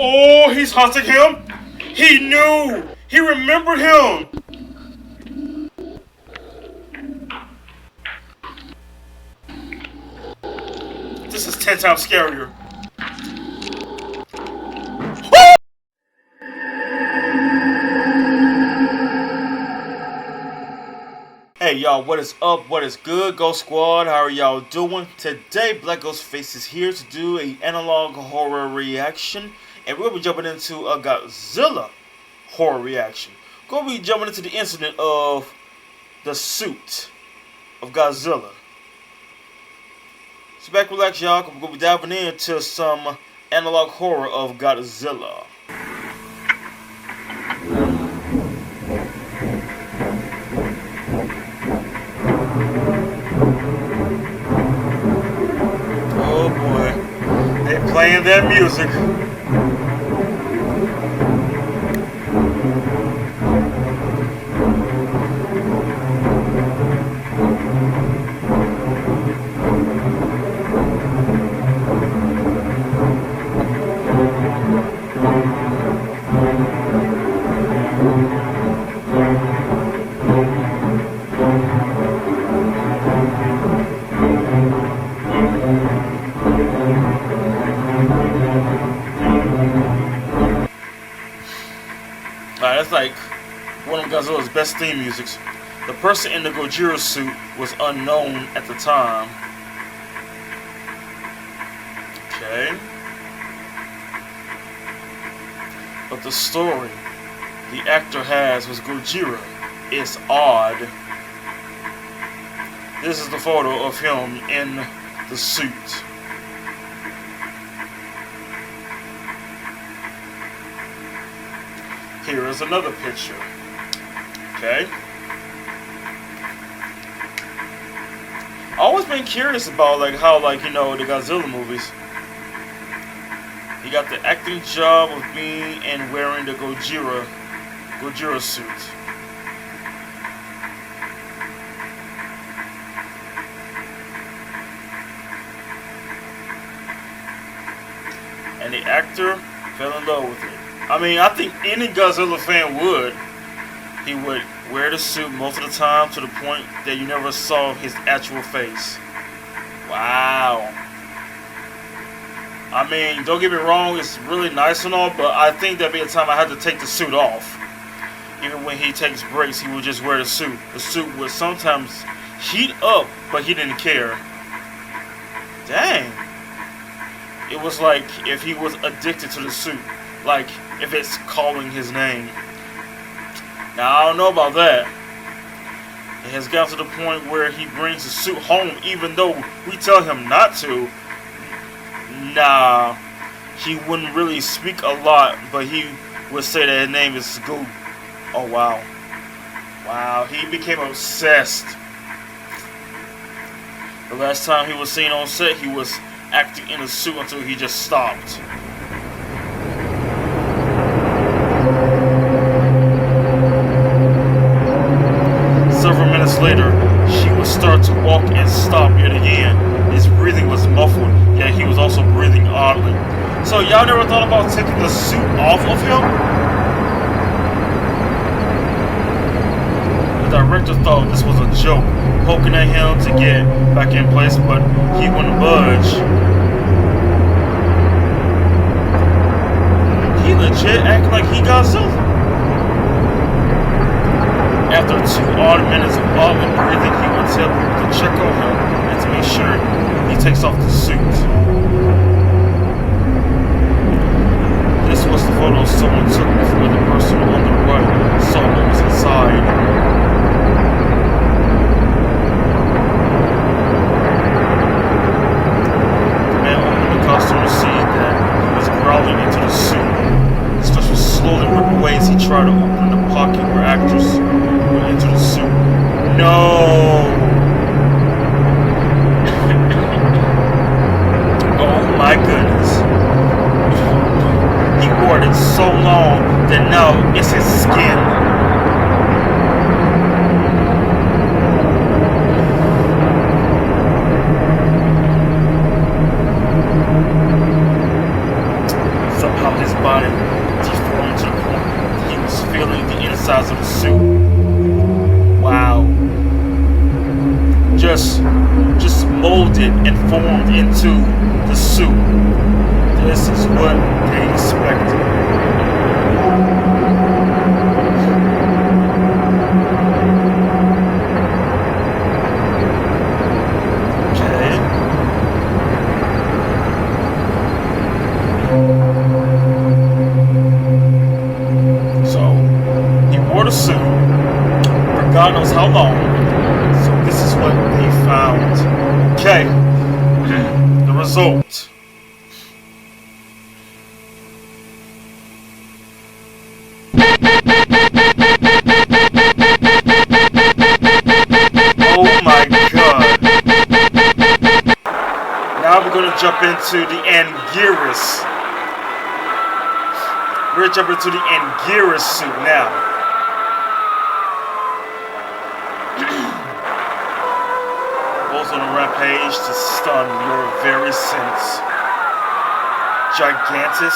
Oh, he's hunting him. He knew. He remembered him. This is 10 times scarier. Hey y'all, what is up? What is good? Ghost Squad, how are y'all doing? Today, Black Ghostface is here to do an analog horror reaction, and we're going to be jumping into a Godzilla horror reaction. We're going to be jumping into the incident of the suit of Godzilla. So back, relax y'all, we're going to be diving into some analog horror of Godzilla. Playing that music. That's like one of Godzilla's best theme musics. The person in the Gojira suit was unknown at the time. Okay. But the story the actor has with Gojira is odd. This is the photo of him in the suit. Here is another picture. Okay. I've always been curious about how the Godzilla movies. He got the acting job of being and wearing the Gojira suit. And the actor fell in love with it. I mean, I think any Godzilla fan would. He would wear the suit most of the time to the point that you never saw his actual face. Wow. I mean, don't get me wrong, it's really nice and all, but I think there'd be a time I had to take the suit off. Even when he takes breaks, he would just wear the suit. The suit would sometimes heat up, but he didn't care. Dang. It was like if he was addicted to the suit. Like if it's calling his name. Now I don't know about that. It has gotten to the point where he brings the suit home even though we tell him not to. Nah, he wouldn't really speak a lot, but he would say that his name is Go. Oh wow. Wow, he became obsessed. The last time he was seen on set, he was acting in a suit until he just stopped. Several minutes later, she would start to walk and stop yet again. His breathing was muffled, yet he was also breathing oddly. So y'all never thought about taking the suit off of him? The director thought this was a joke, poking at him to get back in place, but he wouldn't budge. He legit acted like he Godzilla. After 2 odd minutes of oddly breathing, he would tell people to check on him and to make sure he takes off the suit. This was the photo someone took before the person on the right saw what was inside. The man opened the costume to see that he was growling into the suit. His flesh was slowly ripped away as he tried to open the pocket where actors went into the suit. No! Oh my goodness. He wore it so long that now it's his skin. Somehow his body deformed to the point that he was feeling the insides of the suit. Wow. Just molded and formed into the suit. This is what they expected. Suit for God knows how long. So this is what they found. Okay. The result. Oh my God. Now we're gonna jump into the Anguirus. We're jumping into the Anguirus suit now. On a rampage to stun your very sense. Gigantus,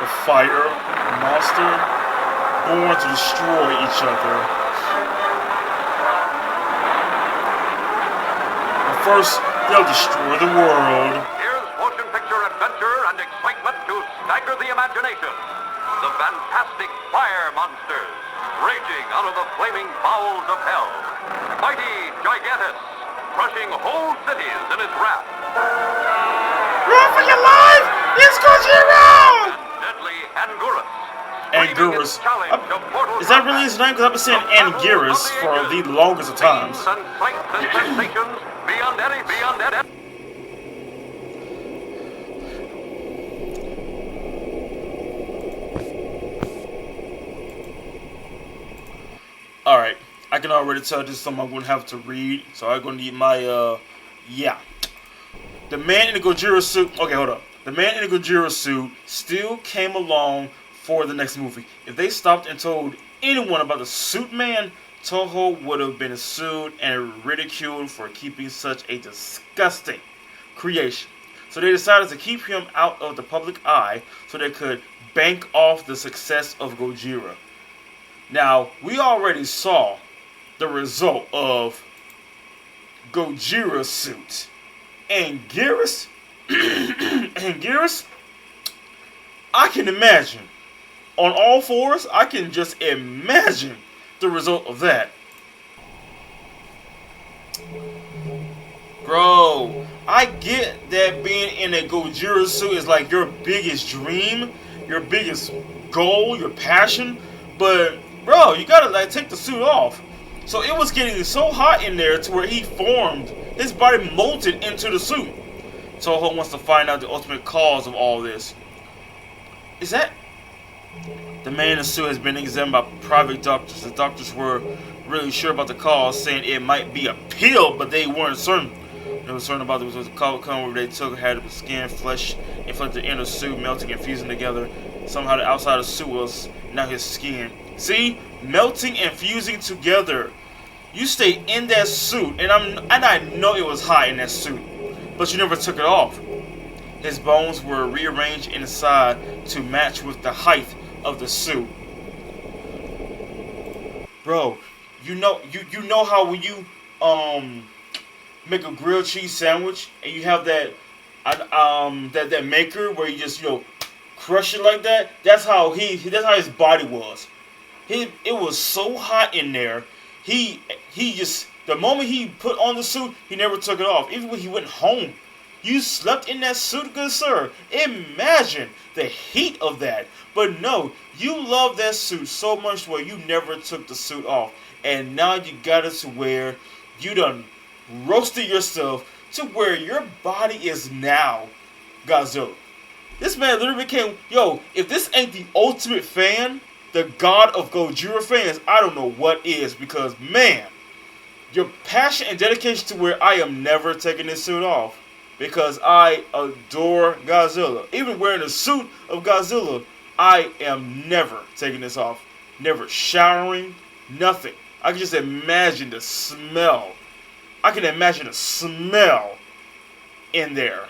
the fire monster, born to destroy each other. But first, they'll destroy the world. Here's motion picture adventure and excitement to stagger the imagination. The fantastic fire monsters, raging out of the flaming bowels of hell. Mighty Gigantus, crushing whole cities in his wrath. Run for your life! It's Godzilla! And deadly Anguirus. Is that really his name? Because I've been saying Anguirus for the longest of times. And sights and sensations beyond any. Alright. I can already tell this is something I'm going to have to read, so I'm going to need my, yeah. The man in the Gojira suit, okay, hold up. The man in the Gojira suit still came along for the next movie. If they stopped and told anyone about the suit man, Toho would have been sued and ridiculed for keeping such a disgusting creation. So they decided to keep him out of the public eye so they could bank off the success of Gojira. Now, we already saw the result of Gojira's suit. Anguirus, Anguirus, I can imagine. On all fours, I can just imagine the result of that. Bro, I get that being in a Gojira suit is like your biggest dream, your biggest goal, your passion, but bro, you gotta like take the suit off. So it was getting so hot in there to where he formed, his body molted into the suit. Toho wants to find out the ultimate cause of all this. Is that... The man in the suit has been examined by private doctors. The doctors were really sure about the cause, saying it might be a pill, but they weren't certain. They were certain about it was a color where they took had the skin, flesh, inflated the inner suit, melting and fusing together. Somehow the outside of the suit was now his skin. See? Melting and fusing together. You stayed in that suit, and I know it was hot in that suit, but you never took it off. His bones were rearranged inside to match with the height of the suit. Bro, you know how when you make a grilled cheese sandwich and you have that that maker where you just crush it like that? That's how his body was. It was so hot in there. He just, the moment he put on the suit, he never took it off. Even when he went home, you slept in that suit, good sir. Imagine the heat of that. But no, you love that suit so much where you never took the suit off. And now you got it to where you done roasted yourself to where your body is now Godzilla. This man literally became, if this ain't the ultimate fan, the god of Gojira fans, I don't know what is, because man, your passion and dedication to where I am never taking this suit off, because I adore Godzilla. Even wearing a suit of Godzilla, I am never taking this off. Never showering, nothing. I can just imagine the smell. I can imagine the smell in there.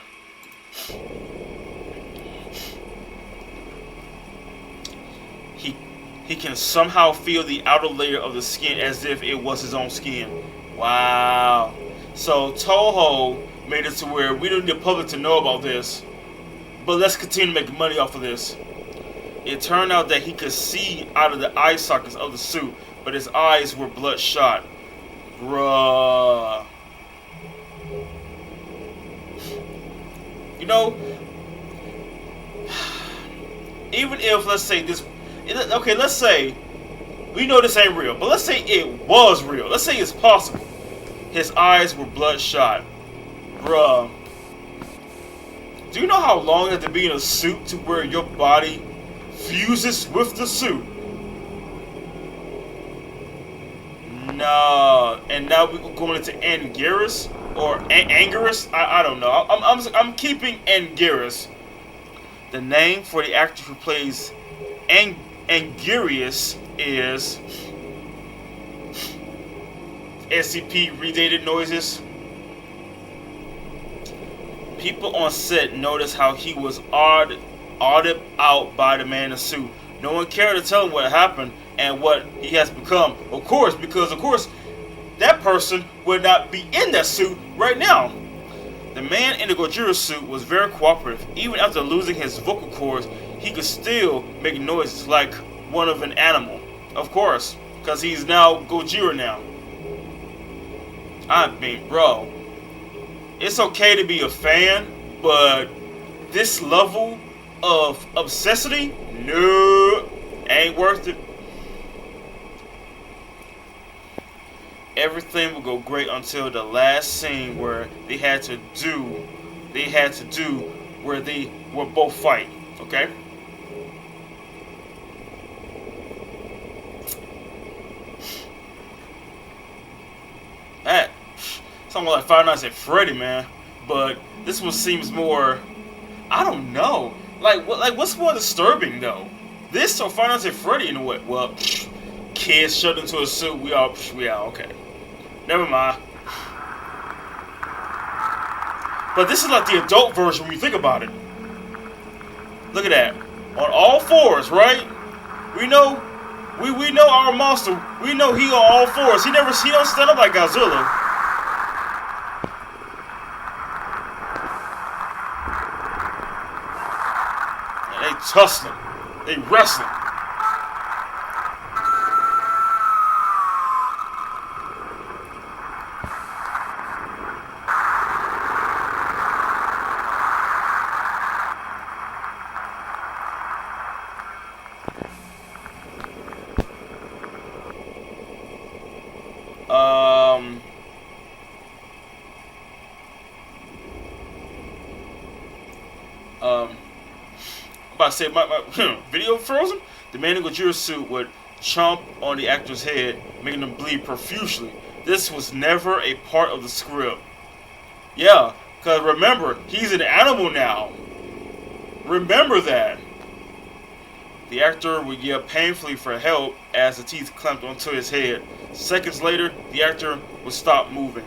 he can somehow feel the outer layer of the skin as if it was his own skin. Wow. So Toho made it to where we don't need the public to know about this, but let's continue to make money off of this. It turned out that he could see out of the eye sockets of the suit, but his eyes were bloodshot. Bruh. You know, even if, let's say this, okay, let's say, we know this ain't real, but let's say it was real. Let's say it's possible. His eyes were bloodshot. Bruh. Do you know how long you have to be in a suit to where your body fuses with the suit? No. And now we're going into Anguirus or Anguirus. I don't know. I'm keeping Anguirus. The name for the actor who plays Anguirus is SCP redated noises. People on set noticed how he was awed out by the man in the suit. No one cared to tell him what happened and what he has become. Of course, because of course, that person would not be in that suit right now. The man in the Gojira suit was very cooperative. Even after losing his vocal cords, he could still make noises like one of an animal. Of course, because he's now Gojira now. I mean, bro, it's okay to be a fan, but this level of obsessity, no, ain't worth it. Everything will go great until the last scene where they had to do where they were both fighting, okay? That something like Five Nights at Freddy, man. But this one seems more, I don't know. Like what's more disturbing though? This or Five Nights at Freddy in a way? Well, kids shoved into a suit. We all okay. Never mind. But this is like the adult version when you think about it. Look at that. On all fours, right? We know our monster. We know he on all fours. He don't stand up like Godzilla. And they tussling. They wrestling. I'm about to say my video frozen. The man in Gojira's suit would chomp on the actor's head, making him bleed profusely. This was never a part of the script. Yeah, because remember, he's an animal now. Remember that. The actor would yell painfully for help as the teeth clamped onto his head. Seconds later, the actor would stop moving.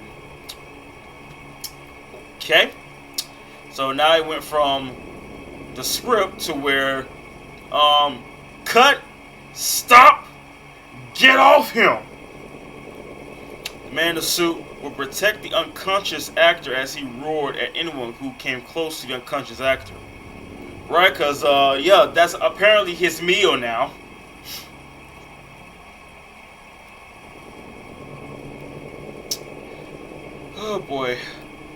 Okay, so now it went from the script to where, cut, stop, get off him. The man in the suit would protect the unconscious actor as he roared at anyone who came close to the unconscious actor. Right, because, yeah, that's apparently his meal now. Oh boy.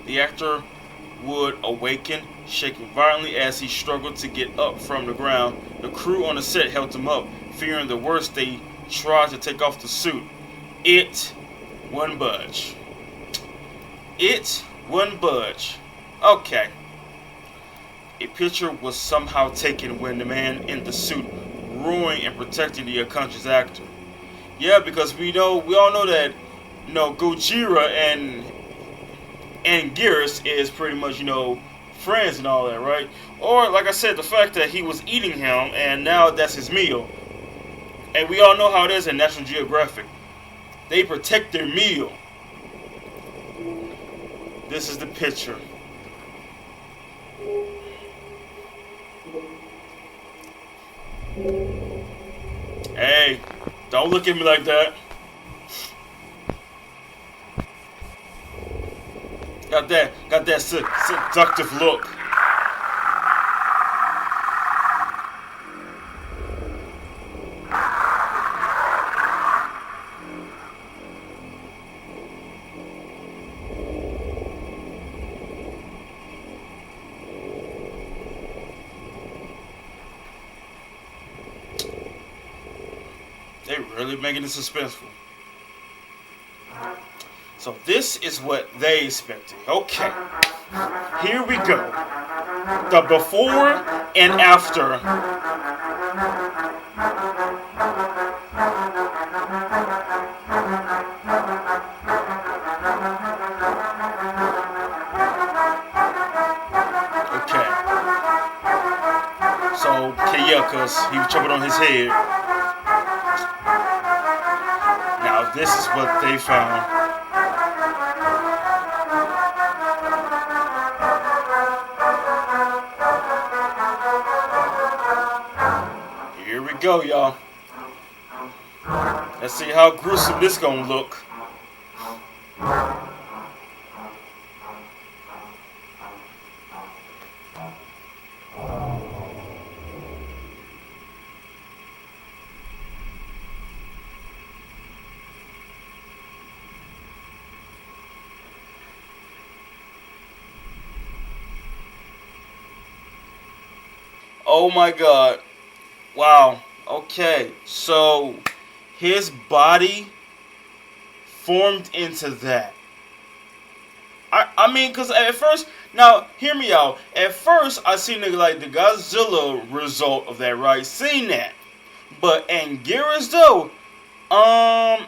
The actor would awaken, shaking violently as he struggled to get up from the ground. The crew on the set held him up, fearing the worst. They tried to take off the suit. It wouldn't budge. It wouldn't budge. Okay. A picture was somehow taken when the man in the suit roaring and protecting the unconscious actor. Yeah, because we all know that, you know, Gojira and Geras is pretty much, you know, friends and all that, right? Or, like I said, the fact that he was eating him and now that's his meal. And we all know how it is in National Geographic. They protect their meal. This is the picture. Don't look at me like that. Got that seductive look. They really making it suspenseful. So this is what they expected. Okay, here we go. The before and after. Okay. So, okay, yeah, because he was jumping on his head. Now, this is what they found. Here we go, y'all. Let's see how gruesome this gonna look. Oh my God. Wow. Okay. So his body formed into that. I mean, because at first, now hear me out. At first, I seen the Godzilla result of that, right? Seen that. But Anguirus though,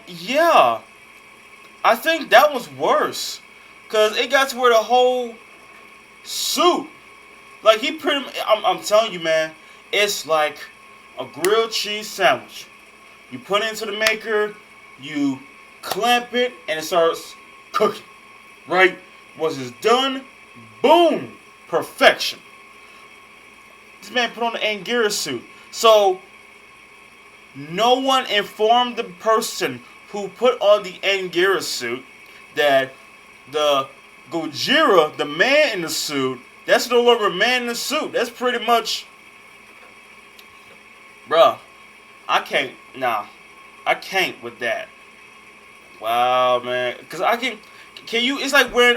yeah. I think that was worse. Because it got to where the whole suit, like he pretty, I'm telling you, man, it's like a grilled cheese sandwich. You put it into the maker, you clamp it, and it starts cooking. Right? Once it's done, boom, perfection. This man put on the Anguirus suit. So no one informed the person who put on the Anguirus suit that the Gojira, the man in the suit, that's no longer a man in the suit. That's pretty much, bruh, I can't with that. Wow, man, because can you? It's like wearing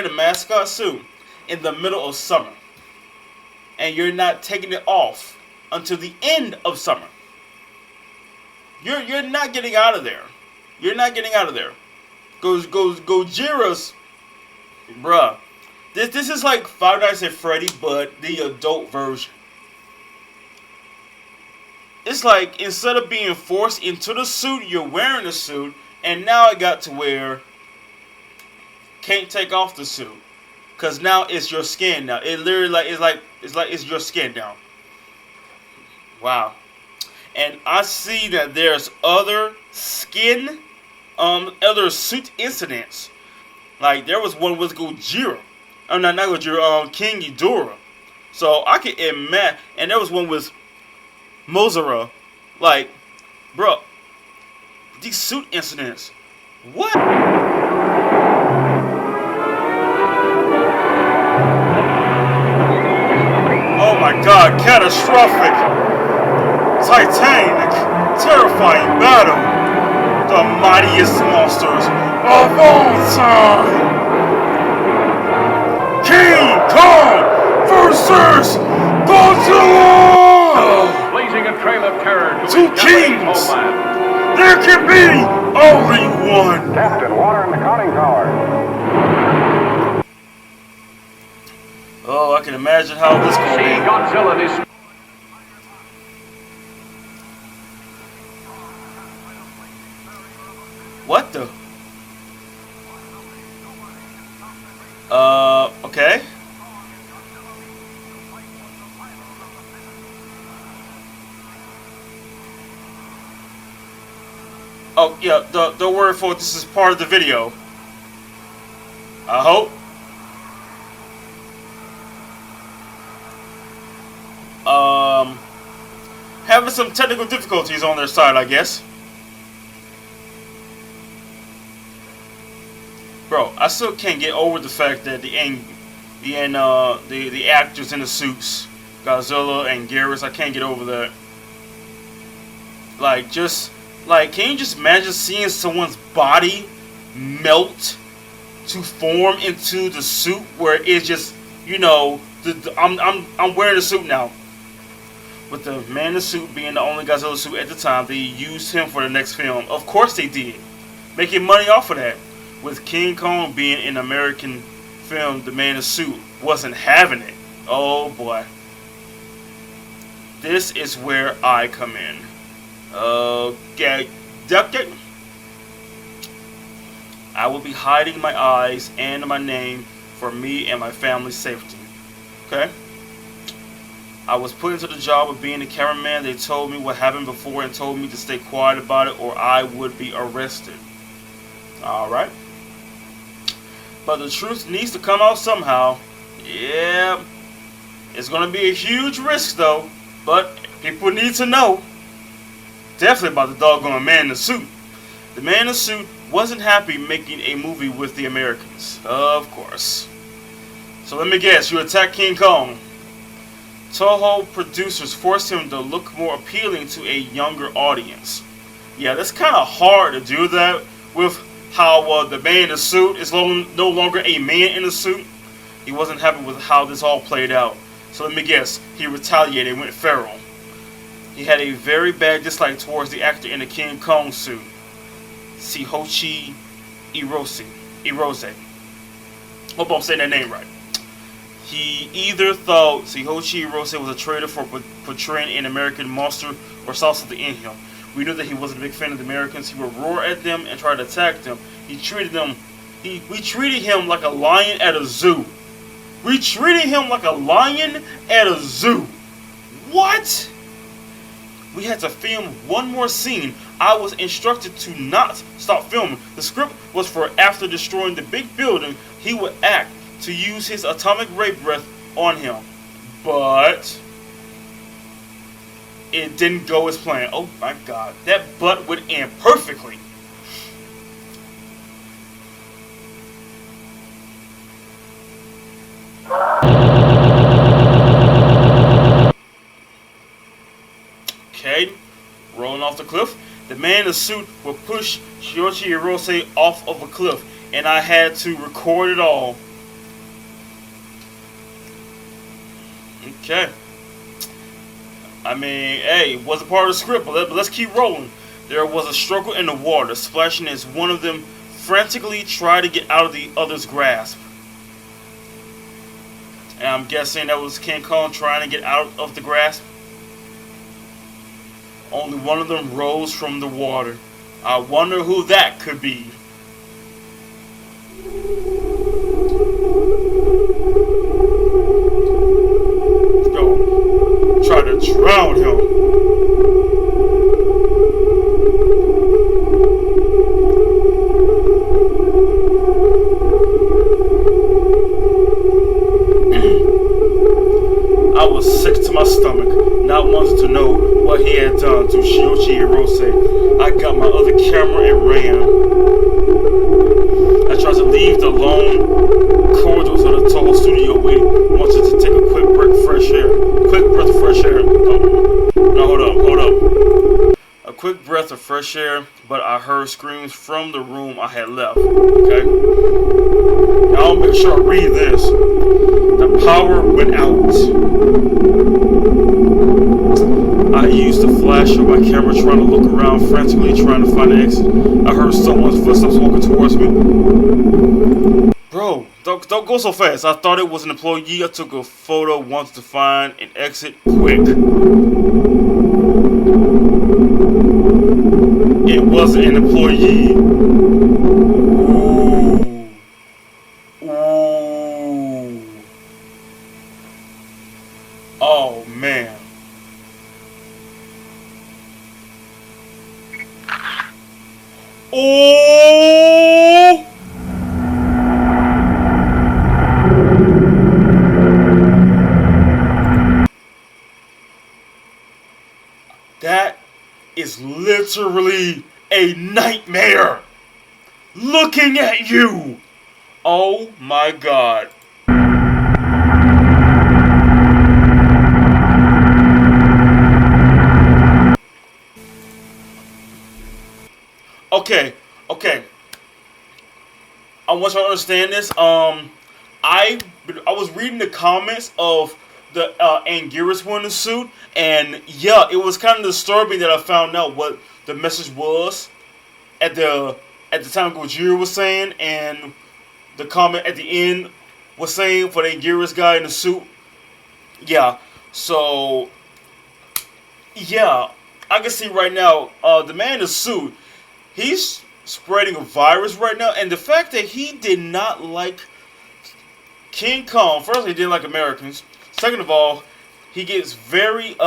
a mascot suit in the middle of summer, and you're not taking it off until the end of summer. You're not getting out of there. You're not getting out of there. Gojira's, bruh. This is like Five Nights at Freddy, but the adult version. It's like instead of being forced into the suit, you're wearing the suit, and now it got to where can't take off the suit, cause now it's your skin now. It literally it's your skin now. Wow. And I see that there's other skin, other suit incidents. Like there was one with Gojira. Oh, not Gojira, King Ghidorah. So I can imagine, and there was one with Mothra. Like, bro, these suit incidents. What? Oh my God, catastrophic, titanic, terrifying battle. The mightiest monsters of all time. King Kong versus Godzilla! Blazing a trail of terror to Two his kings! homeland. There can be only one! Captain, water in the conning tower. Oh, I can imagine how this could See be. Godzilla this. What the? Okay. Oh, yeah, don't worry, folks, this is part of the video. I hope. Having some technical difficulties on their side, I guess. bro, I still can't get over the fact that the actors in the suits, Godzilla and Garrus, I can't get over that. Like, can you just imagine seeing someone's body melt to form into the suit where it's just, I'm wearing a suit now. With the man in the suit being the only Godzilla suit at the time, they used him for the next film. Of course they did, making money off of that. With King Kong being an American film, the man in the suit wasn't having it. Oh boy. This is where I come in. Okay. I will be hiding my eyes and my name for me and my family's safety. Okay? I was put into the job of being a cameraman. They told me what happened before and told me to stay quiet about it or I would be arrested. Alright? But the truth needs to come out somehow. Yeah. It's going to be a huge risk though. But people need to know. Definitely about the doggone man in the suit. The man in the suit wasn't happy making a movie with the Americans. Of course. So let me guess, you attack King Kong. Toho producers forced him to look more appealing to a younger audience. Yeah, that's kind of hard to do that with how the man in the suit is no longer a man in a suit. He wasn't happy with how this all played out. So let me guess, he retaliated and went feral. He had a very bad dislike towards the actor in the King Kong suit, Shihoichi Irose. Hope I'm saying that name right. He either thought Shihoichi Irose was a traitor for portraying an American monster or saw something in him. We knew that he wasn't a big fan of the Americans. He would roar at them and try to attack them. We treated him like a lion at a zoo. We treated him like a lion at a zoo. What? We had to film one more scene. I was instructed to not stop filming. The script was for after destroying the big building, he would act to use his atomic ray breath on him. But it didn't go as planned. Oh my god. That butt would end perfectly. Okay, rolling off the cliff. The man in the suit would push Shihoichi Irose off of a cliff, and I had to record it all. Okay. I mean, hey, it wasn't part of the script, but let's keep rolling. There was a struggle in the water, splashing as one of them frantically tried to get out of the other's grasp. And I'm guessing that was King Kong trying to get out of the grasp. Only one of them rose from the water. I wonder who that could be. Let's go. Try to drown him. I was sick to my stomach, not wanting to know what he had done to Shihoichi Irose. I got my other camera and ran. I tried to leave the long corridors of the Toho studio waiting, wanted to take a quick breath of fresh air. Quick breath of fresh air. No, hold up. A quick breath of fresh air, but I heard screams from the room I had left. Okay? Now I'll make sure I read this. The power went out. I used the flash of my camera trying to look around frantically trying to find an exit. I heard someone's footsteps walking towards me. Bro, don't go so fast. I thought it was an employee. I took a photo, wanted to find an exit quick. It wasn't an employee. Ooh. Oh man. Oh! That is literally a nightmare looking at you. Oh my god. Okay, okay. I want you to understand this. I was reading the comments of the Anguirus winning suit, and yeah, it was kind of disturbing that I found out what the message was at the time Gojira was saying, and the comment at the end was saying for the Anguirus guy in the suit. Yeah, so yeah, I can see right now the man in the suit. He's spreading a virus right now, and the fact that he did not like King Kong. First, he didn't like Americans. Second of all, he gets very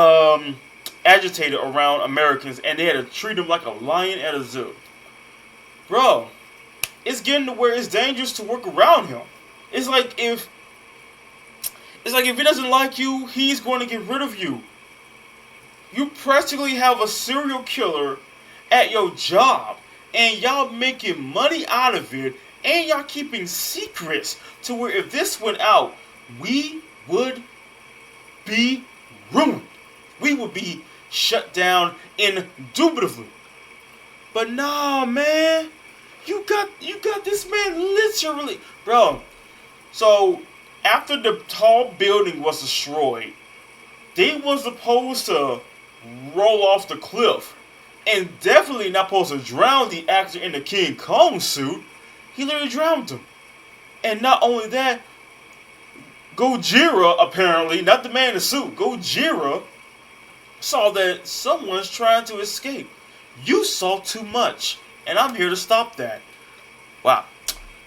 agitated around Americans, and they had to treat him like a lion at a zoo. Bro, it's getting to where it's dangerous to work around him. It's like if he doesn't like you, he's going to get rid of you. You practically have a serial killer at your job, and y'all making money out of it, and y'all keeping secrets to where if this went out, we would be ruined. We would be shut down indubitably. But nah, man, you got this man literally, bro. So after the tall building was destroyed, they was supposed to roll off the cliff. And definitely not supposed to drown the actor in the King Kong suit. He literally drowned him. And not only that, Gojira apparently, not the man in the suit, Gojira saw that someone's trying to escape. You saw too much, and I'm here to stop that. Wow.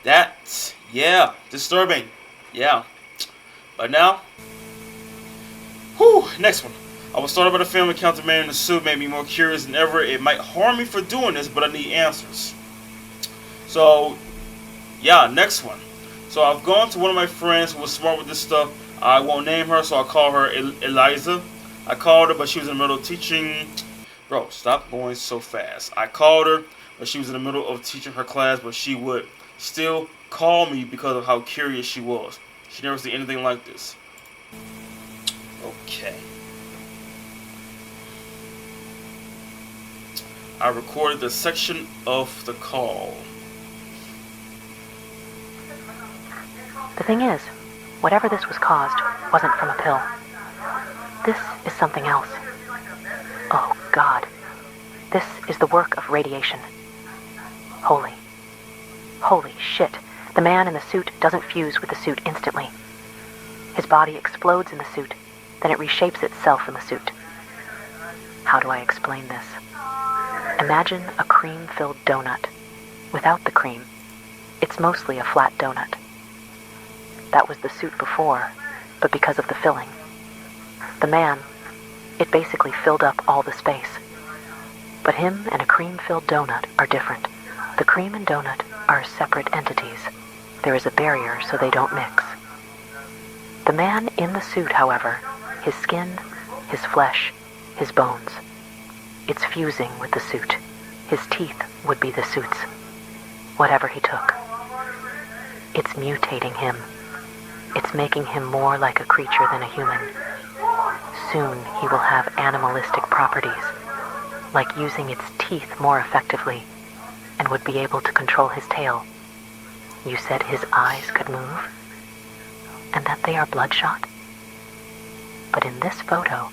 That's, yeah, disturbing. Yeah. But now, next one. I was started by the film account. The man in the suit made me more curious than ever. It might harm me for doing this, but I need answers. So, yeah, next one. So I've gone to one of my friends who was smart with this stuff. I won't name her, so I'll call her Eliza. I called her, but she was in the middle of teaching. Bro, stop going so fast. I called her, but she was in the middle of teaching her class, but she would still call me because of how curious she was. She never seen anything like this. Okay. I recorded the section of the call. The thing is, whatever this was caused wasn't from a pill. This is something else. Oh, God. This is the work of radiation. Holy shit. The man in the suit doesn't fuse with the suit instantly. His body explodes in the suit, then it reshapes itself in the suit. How do I explain this? Imagine a cream-filled donut. Without the cream, it's mostly a flat donut. That was the suit before, but because of the filling. The man, it basically filled up all the space. But him and a cream-filled donut are different. The cream and donut are separate entities. There is a barrier so they don't mix. The man in the suit, however, his skin, his flesh, his bones, it's fusing with the suit. His teeth would be the suit's. Whatever he took. It's mutating him. It's making him more like a creature than a human. Soon he will have animalistic properties, like using its teeth more effectively, and would be able to control his tail. You said his eyes could move? And that they are bloodshot? But in this photo,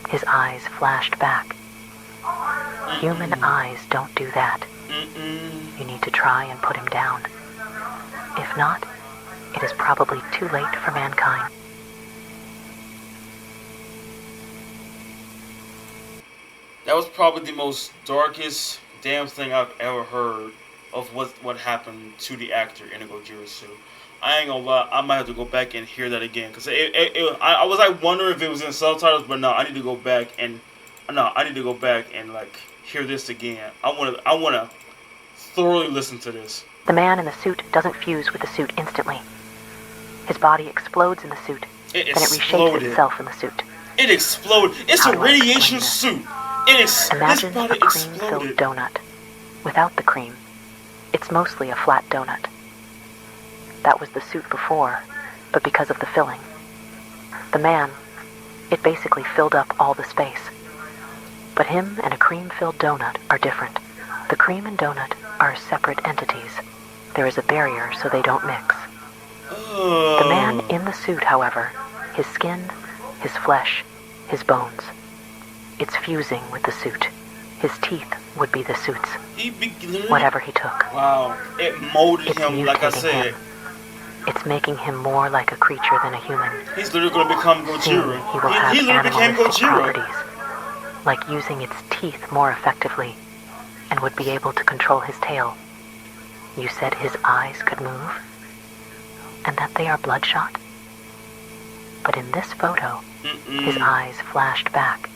his eyes flashed back. Human eyes don't do that. You need to try and put him down. If not, it is probably too late for mankind. That was probably the most darkest damn thing I've ever heard of what happened to the actor in the Gojira suit. I ain't gonna lie, I might have to go back and hear that again, because I was like wondering if it was in subtitles, but no, I need to go back and like hear this again. I wanna thoroughly listen to this. The man in the suit doesn't fuse with the suit instantly. His body explodes in the suit, then it reshapes itself in the suit. It exploded. It's a radiation suit. Imagine a cream-filled donut. Without the cream, it's mostly a flat donut. that was the suit before, but because of the filling. The man, it basically filled up all the space. But him and a cream-filled donut are different. The cream and donut are separate entities. There is a barrier so they don't mix. The man in the suit, however, his skin, his flesh, his bones, it's fusing with the suit. His teeth would be the suit's. Whatever he took. Wow. It molded It's him, like I said. him. It's making him more like a creature than a human. He's literally going to become Soon Gojira. he will have He literally became animalistic Gojira. properties, like using its teeth more effectively, and would be able to control his tail. You said his eyes could move, and that they are bloodshot? But in this photo, his eyes flashed back.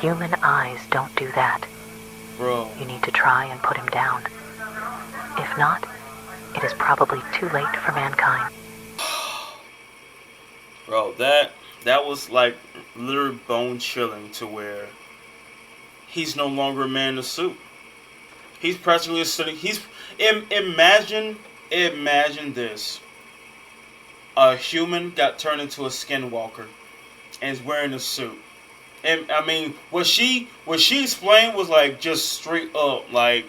Human eyes don't do that. Bro. You need to try and put him down. If not, it is probably too late for mankind. Bro, that was like literally bone chilling to where he's no longer a man in a suit. He's practically sitting. Imagine this. A human got turned into a skinwalker and is wearing a suit. And I mean, what she explained was like just straight up like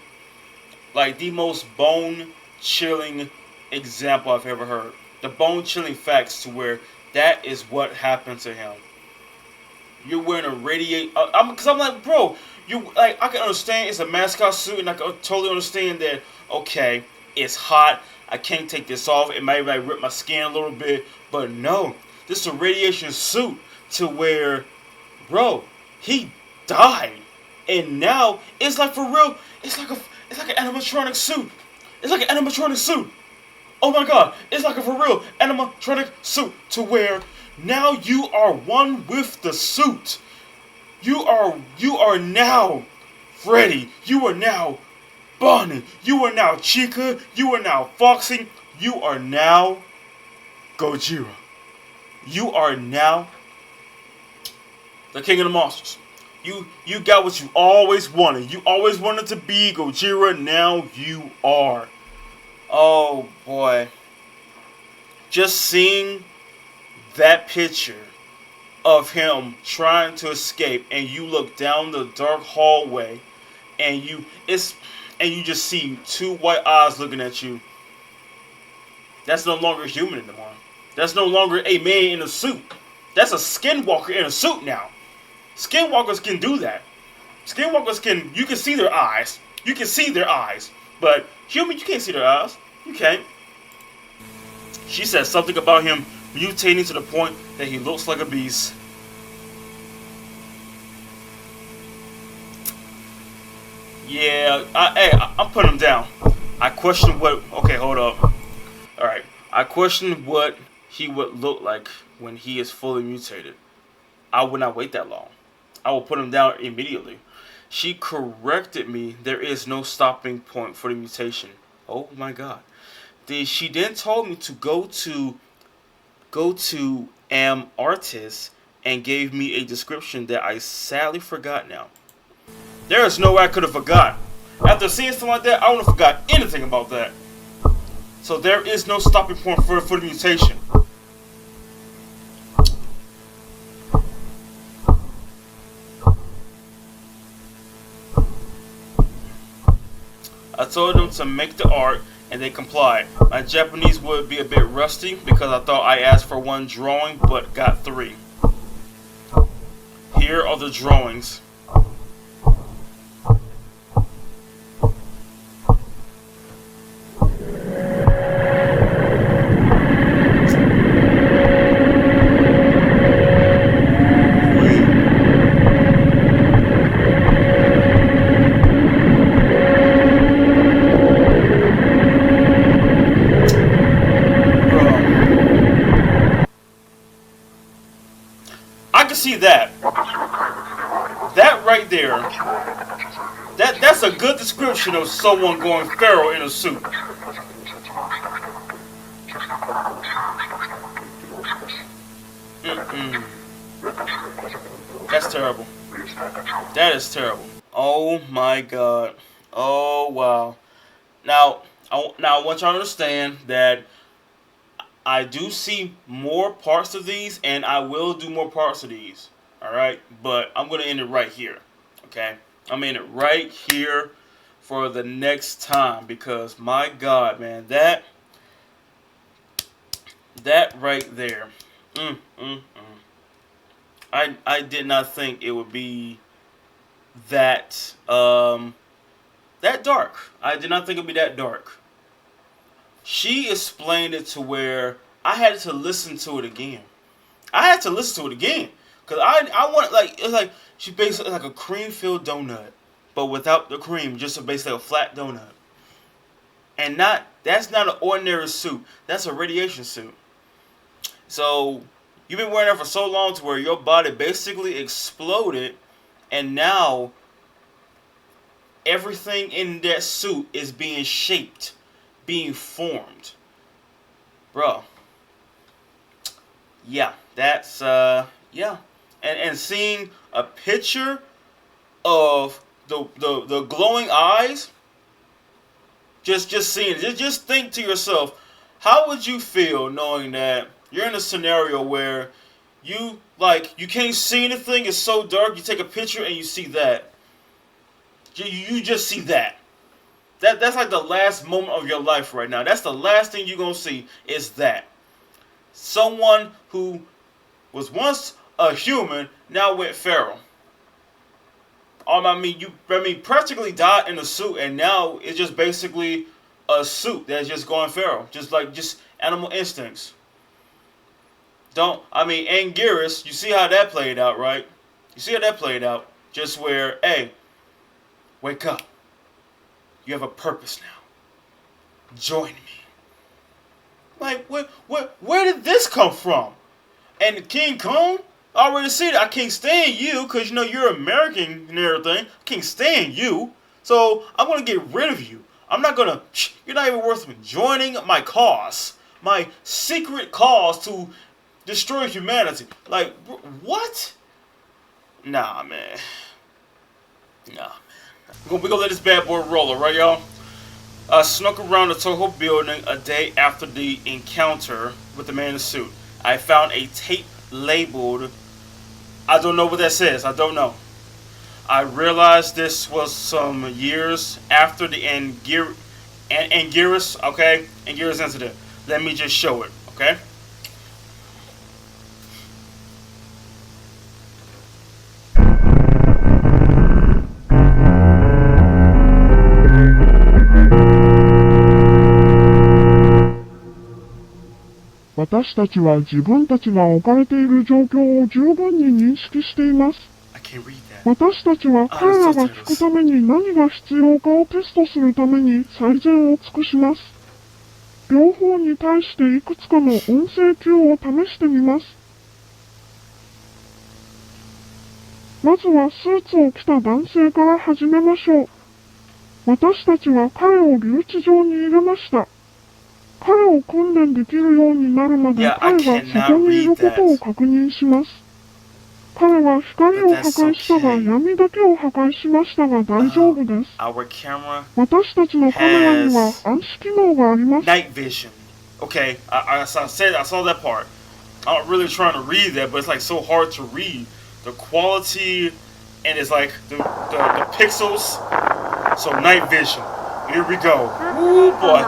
the most bone chilling example I've ever heard. The bone chilling facts to where that is what happened to him. You're wearing a because I'm like, bro, I can understand it's a mascot suit, and I can totally understand that. Okay, it's hot. I can't take this off. It might like rip my skin a little bit, but no, this is a radiation suit to where, bro, he died, and now it's like for real. It's like an animatronic suit. It's like an animatronic suit. Oh my god, it's like a for real animatronic suit to where now you are one with the suit. You are now Freddy. You are now Bonnie. You are now Chica. You are now Foxy. You are now Gojira. You are now the king of the monsters. You got what you always wanted. You always wanted to be Gojira. Now you are. Oh boy. Just seeing that picture of him trying to escape, and you look down the dark hallway, and you just see two white eyes looking at you. That's no longer human anymore. That's no longer a man in a suit. That's a skinwalker in a suit now. Skinwalkers can do that. Skinwalkers you can see their eyes. You can see their eyes. But human, you can't see their eyes. You can't. She said something about him mutating to the point that he looks like a beast. Yeah, I'm putting him down. I question what... Okay, hold up. Alright. I question what he would look like when he is fully mutated. I would not wait that long. I will put him down immediately. She corrected me. There is no stopping point for the mutation. Oh my god. She then told me to go to Artist and gave me a description that I sadly forgot now. There is no way I could have forgot. After seeing something like that, I wouldn't have forgot anything about that. So there is no stopping point for the mutation. I told them to make the art, and they complied. My Japanese would be a bit rusty because I thought I asked for one drawing, but got 3. Here are the drawings. See that right there, that's a good description of someone going feral in a suit. That's terrible. That is terrible. Oh my god. Oh wow. Now Now I want y'all to understand that I do see more parts of these, and I will do more parts of these. All right, but I'm gonna end it right here. Okay, I'm in it right here for the next time because my God, man, that right there, mm, mm, mm. I did not think it would be that that dark. I did not think it would be that dark. She explained it to where I had to listen to it again. I had to listen to it again because I want like it's like she basically like a cream filled donut, but without the cream, just basically a flat donut. And that's not an ordinary suit. That's a radiation suit. So you've been wearing it for so long to where your body basically exploded, and now everything in that suit is being shaped, being formed, bro. Yeah, that's yeah, and seeing a picture of the glowing eyes, just seeing it, just think to yourself, how would you feel knowing that you're in a scenario where you can't see anything, it's so dark, you take a picture and you see that. You just see that. That's like the last moment of your life right now. That's the last thing you're gonna see is that. Someone who was once a human now went feral. I mean, practically died in a suit, and now it's just basically a suit that's just going feral, just animal instincts. Anguirus, you see how that played out, right? You see how that played out, just where, hey, wake up. You have a purpose now. Join me. Like, where did this come from? And King Kong, I already said I can't stand you because you know you're American and everything. I can't stand you, so I'm gonna get rid of you. I'm not gonna. You're not even worth joining my cause, my secret cause to destroy humanity. Like, what? Nah, man. Nah. We're gonna let this bad boy roll, alright, y'all? Snuck around the Toho building a day after the encounter with the man in the suit. I found a tape labeled, I don't know what that says, I don't know. I realized this was some years after the Anguirus incident. Let me just show it, okay? "私たちは自分たちが置かれている状況を十分に認識しています。私たちは彼らが聞くために何が必要かをテストするために最善を尽くします。両方に対していくつかの音声 Q を試してみます。まずはスーツを着た男性から始めましょう。私たちは彼を留置場に入れました。彼を訓練できるようになるまで彼がそこにいることを確認します。彼は光を破壊したが闇だけを破壊しましたが大丈夫です。私たちのカメラには暗視機能があります。Night vision. Okay, I saw that part. I'm not really trying to read that, but it's like so hard to read. The quality and it's like the pixels. So night vision. Here we go. Ooh boy.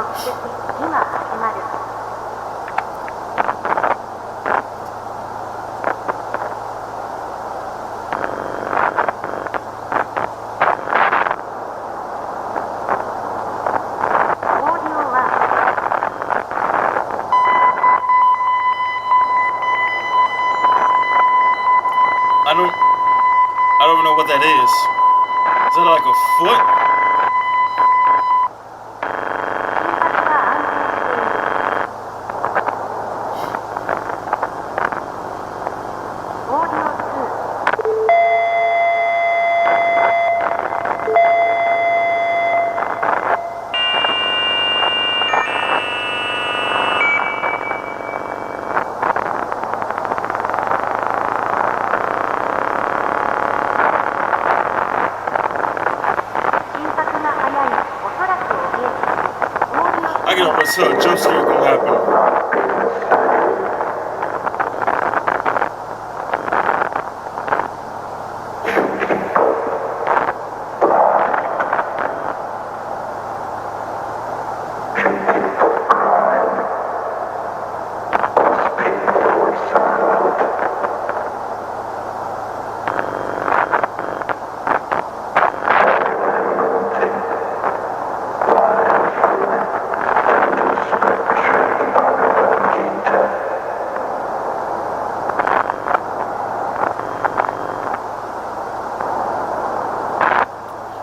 I don't even know what that is. Is that like a foot? until a jump scare gonna happen.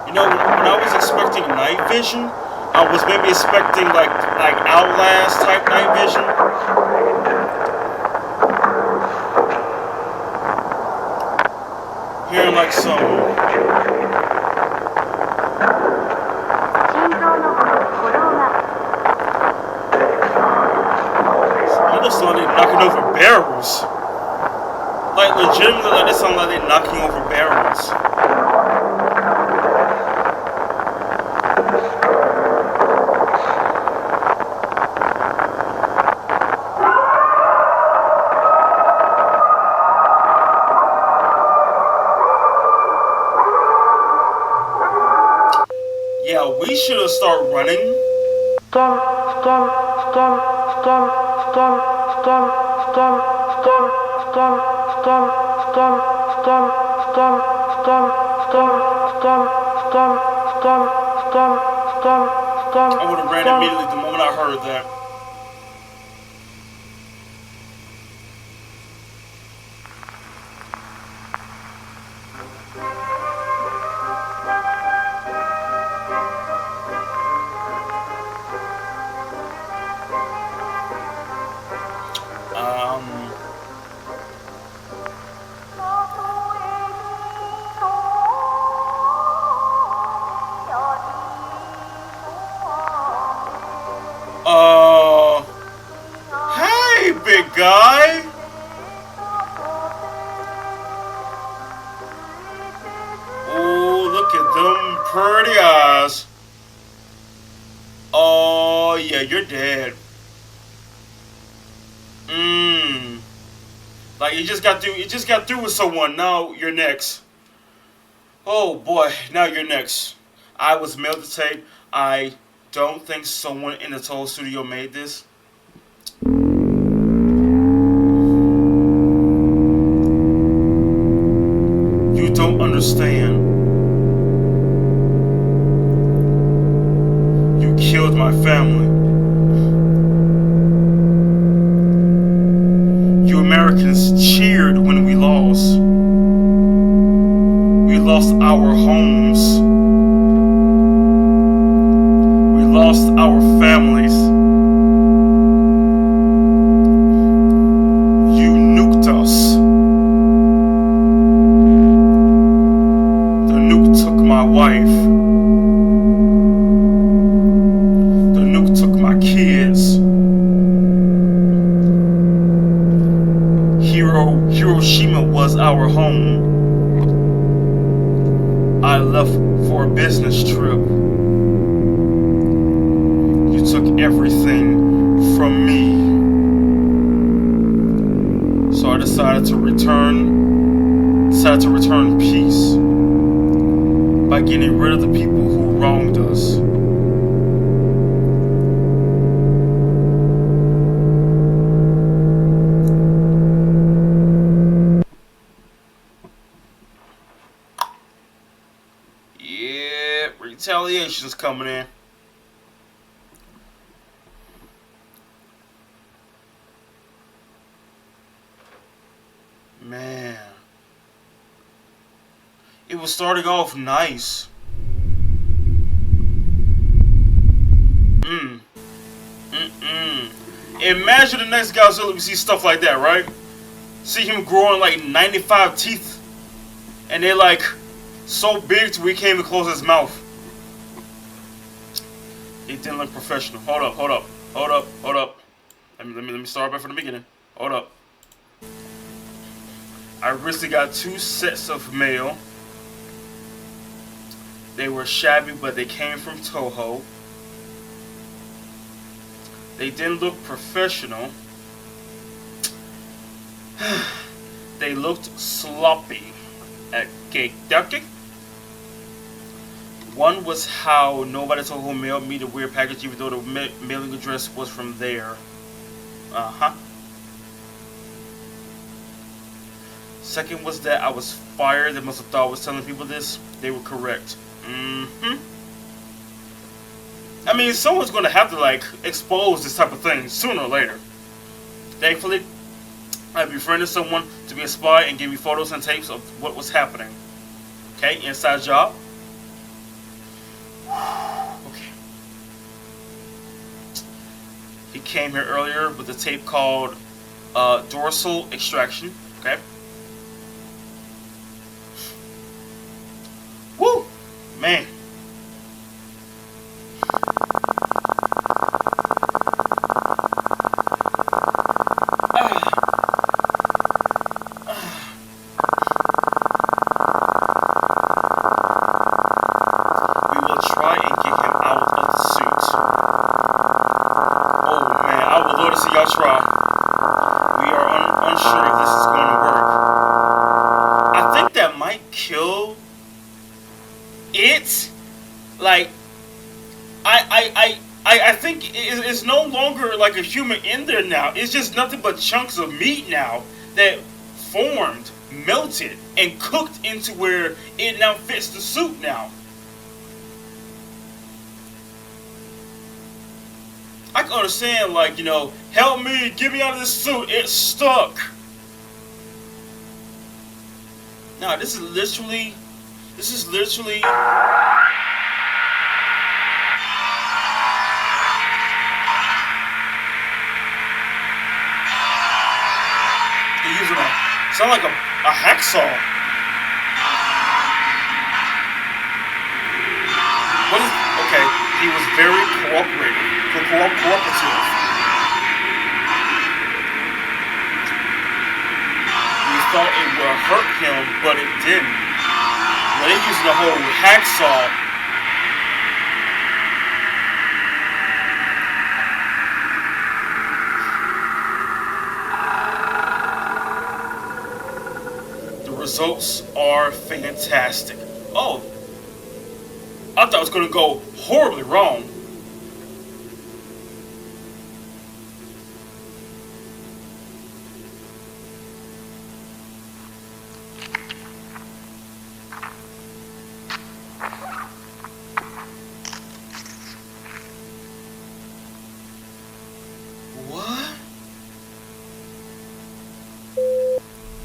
You know, when I was expecting night vision, I was maybe expecting like Outlast type night vision. Hearing like some it sound like they're knocking over barrels. Like legitimately, like it sound like they're knocking over barrels. Yeah, we should have started running. I would have ran immediately the moment I heard that. Hey, big guy. Oh, look at them pretty eyes. Oh, yeah, you're dead. Like you just got through with someone. Now you're next. Oh boy, now you're next. I was mailed the tape. I don't think someone in the Toho studio made this. You don't understand. You killed my family. You Americans cheered when we lost. We lost our homes. We lost our families. You nuked us. The nuke took my wife. The nuke took my kids. Hiroshima was our home. I left for a business trip. You took everything from me. So I decided to return peace by getting rid of the people who wronged us. Retaliation's coming in. Man. It was starting off nice. Imagine the next Godzilla, we see stuff like that, right? See him growing like 95 teeth. And they're like so big till we can't even close his mouth. It didn't look professional. Hold up. Let me start back from the beginning. Hold up. I recently got 2 sets of mail. They were shabby, but they came from Toho. They didn't look professional. They looked sloppy at cake ducking. One was how nobody told who mailed me the weird package, even though the mailing address was from there. Second was that I was fired. They must have thought I was telling people this. They were correct. I mean, someone's going to have to, like, expose this type of thing sooner or later. Thankfully, I befriended someone to be a spy and gave me photos and tapes of what was happening. Okay, inside job. Okay. He came here earlier with a tape called Dorsal Extraction. Okay. Woo! Man. I think it's no longer like a human in there now. It's just nothing but chunks of meat now that formed, melted, and cooked into where it now fits the suit now. I can understand, like, you know, help me, get me out of this suit, it's stuck. No, this is literally using sound like a hacksaw. What is, okay, he was very cooperative. Cooperative. We thought it would hurt him, but it didn't. Well, they're using the whole hacksaw. Results are fantastic. Oh, I thought it was going to go horribly wrong.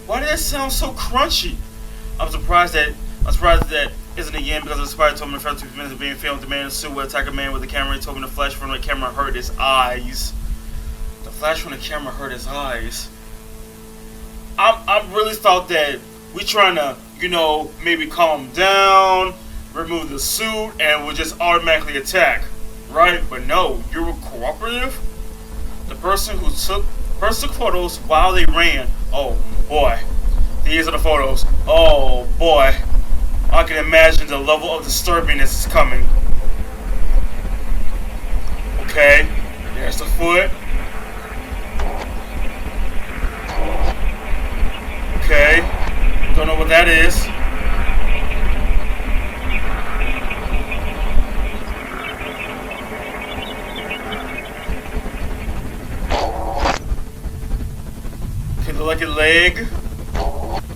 Why did that sound so crunchy? I'm surprised that isn't the end because the spy told me in the first 2 minutes of being filmed, the man in the suit would attack a man with a camera. He told me the flash from the camera hurt his eyes. The flash from the camera hurt his eyes. I really thought that we trying to, you know, maybe calm him down, remove the suit, and would just automatically attack, right? But no, you were cooperative. The person who took photos while they ran. Oh boy, these are the photos. Oh boy, I can imagine the level of disturbingness is coming. Okay, there's the foot. Okay, don't know what that is. Okay, look like a leg.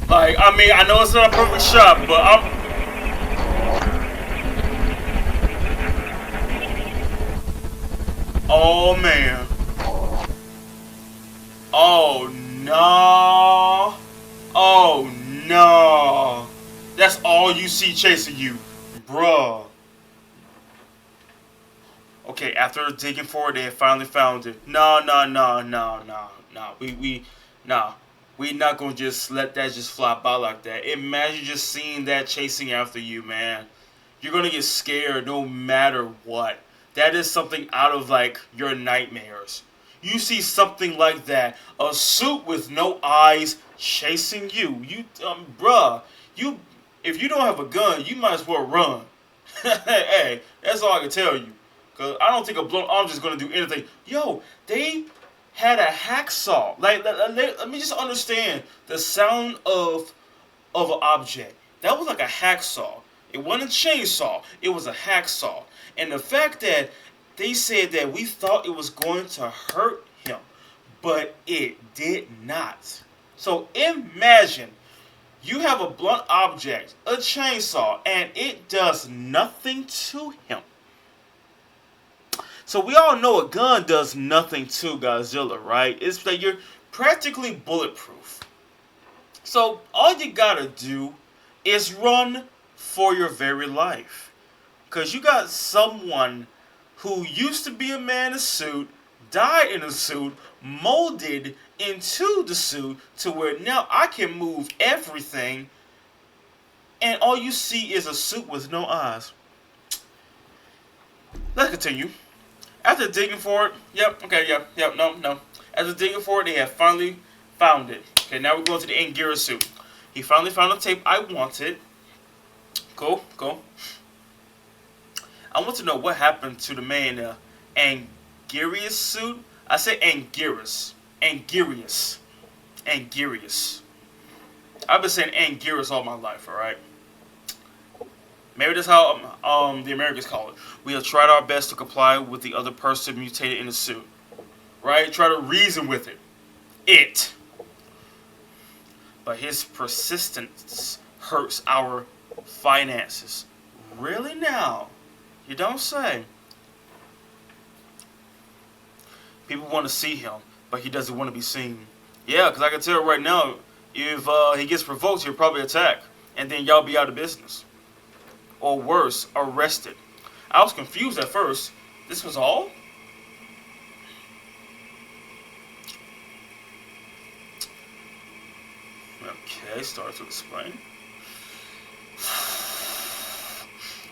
Like, I mean, I know it's not a perfect shot, but oh man. Oh no. Oh no. That's all you see chasing you, bruh. Okay, after digging for it, they finally found it. No. We not gonna just let that just fly by like that. Imagine just seeing that chasing after you, man. You're gonna get scared no matter what. That is something out of like your nightmares. You see something like that, a suit with no eyes chasing you. Bruh, if you don't have a gun, you might as well run. Hey, that's all I can tell you. Because I don't think a blunt object is going to do anything. Yo, they had a hacksaw. Like, let me just understand the sound of an object. That was like a hacksaw. It wasn't a chainsaw. It was a hacksaw. And the fact that they said that we thought it was going to hurt him, but it did not. So imagine you have a blunt object, a chainsaw, and it does nothing to him. So we all know a gun does nothing to Godzilla, right? It's that you're practically bulletproof. So all you gotta do is run for your very life. Because you got someone who used to be a man in a suit, died in a suit, molded into the suit to where now I can move everything, and all you see is a suit with no eyes. Let's continue. After digging for it, no. After digging for it, they have finally found it. Okay, now we're going to the Anguirus suit. He finally found the tape I wanted. Go. I want to know what happened to the man in the Anguirus suit. I say Anguirus. Anguirus. I've been saying Anguirus all my life, alright? Maybe that's how the Americans call it. We have tried our best to comply with the other person mutated in the suit. Right? Try to reason with it. But his persistence hurts our finances. Really now? You don't say. People want to see him, but he doesn't want to be seen. Yeah, because I can tell right now, if he gets provoked, he'll probably attack. And then y'all be out of business. Or worse, arrested. I was confused at first. This was all? Okay, start to explain.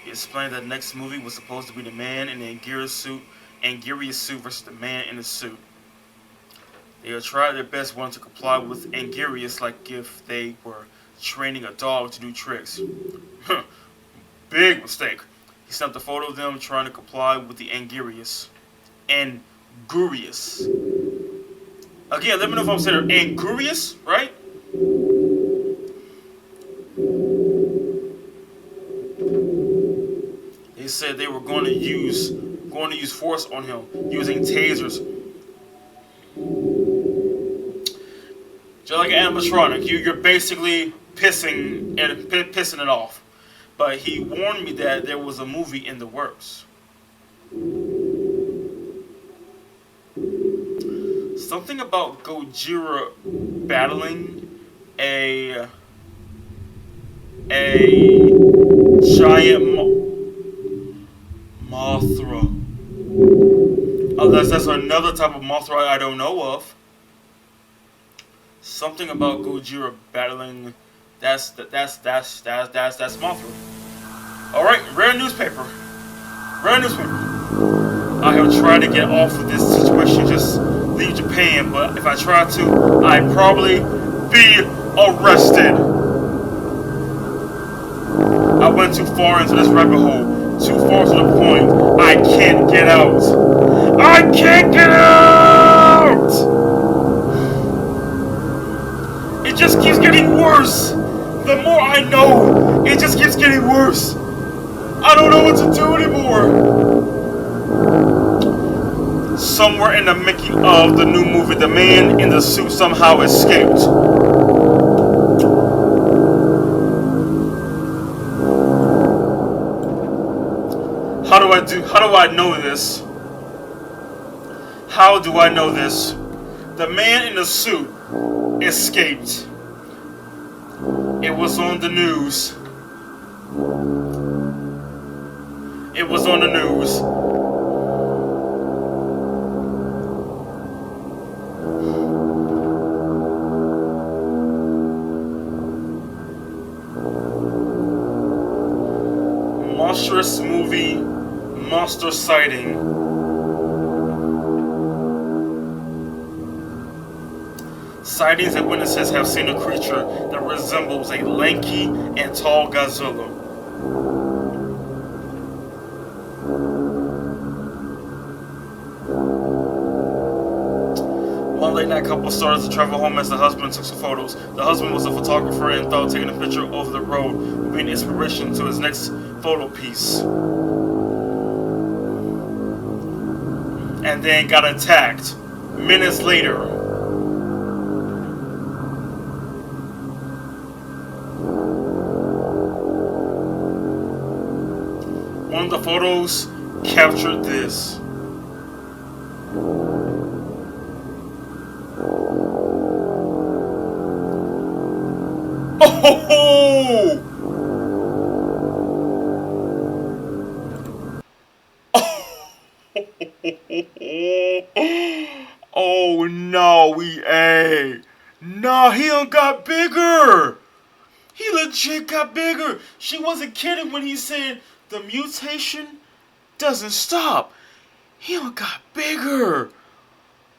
He explained that the next movie was supposed to be the man in the Anguirus suit versus the man in the suit. They have tried their best wanting to comply with Anguirus like if they were training a dog to do tricks. Big mistake. He sent a photo of them trying to comply with the Anguirus. Anguirus. Again, let me know if I'm saying it. Anguirus, right? They said they were going to use force on him using tasers. Just like an animatronic, you're basically pissing it off. But he warned me that there was a movie in the works. Something about Gojira battling a giant Mothra. Unless that's another type of Mothra I don't know of. Something about Gojira battling. That's Mothra. Alright, rare newspaper. I have tried to get off of this situation, just leave Japan, but if I try to, I'd probably be arrested. I went too far into this rabbit hole. Too far to the point I can't get out. I can't get out! It just keeps getting worse. The more I know, it just keeps getting worse. I don't know what to do anymore. Somewhere in the making of the new movie, the man in the suit somehow escaped. How do I know this? How do I know this? The man in the suit escaped. It was on the news. It was on the news. Monstrous movie, monster sighting. Sightings and witnesses have seen a creature that resembles a lanky and tall Godzilla. That night, couple started to travel home as the husband took some photos. The husband was a photographer and thought taking a picture of the road would be an inspiration to his next photo piece. And then got attacked minutes later. One of the photos captured this. Oh! Oh no, no, he done got bigger. He legit got bigger. She wasn't kidding when he said the mutation doesn't stop. He done got bigger.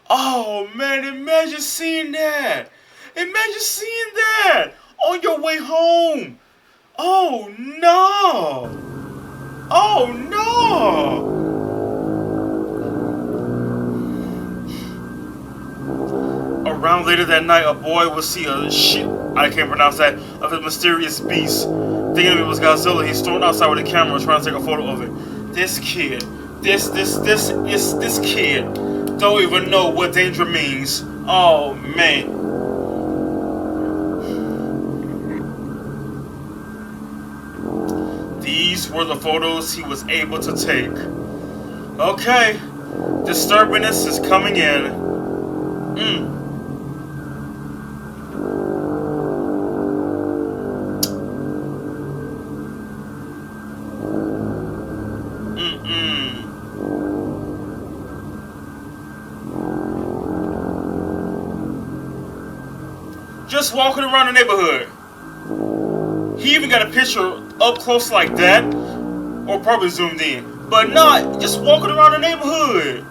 Oh man, imagine seeing that. Imagine seeing that on your way home. Oh no. Oh no. Around later that night, a boy would see a I can't pronounce that, of a mysterious beast. Thinking it was Godzilla, he stormed outside with a camera trying to take a photo of it. This kid, this kid don't even know what danger means. Oh man. These were the photos he was able to take. Okay, disturbingness is coming in. Just walking around the neighborhood. He even got a picture up close like that, or probably zoomed in, but not just walking around the neighborhood.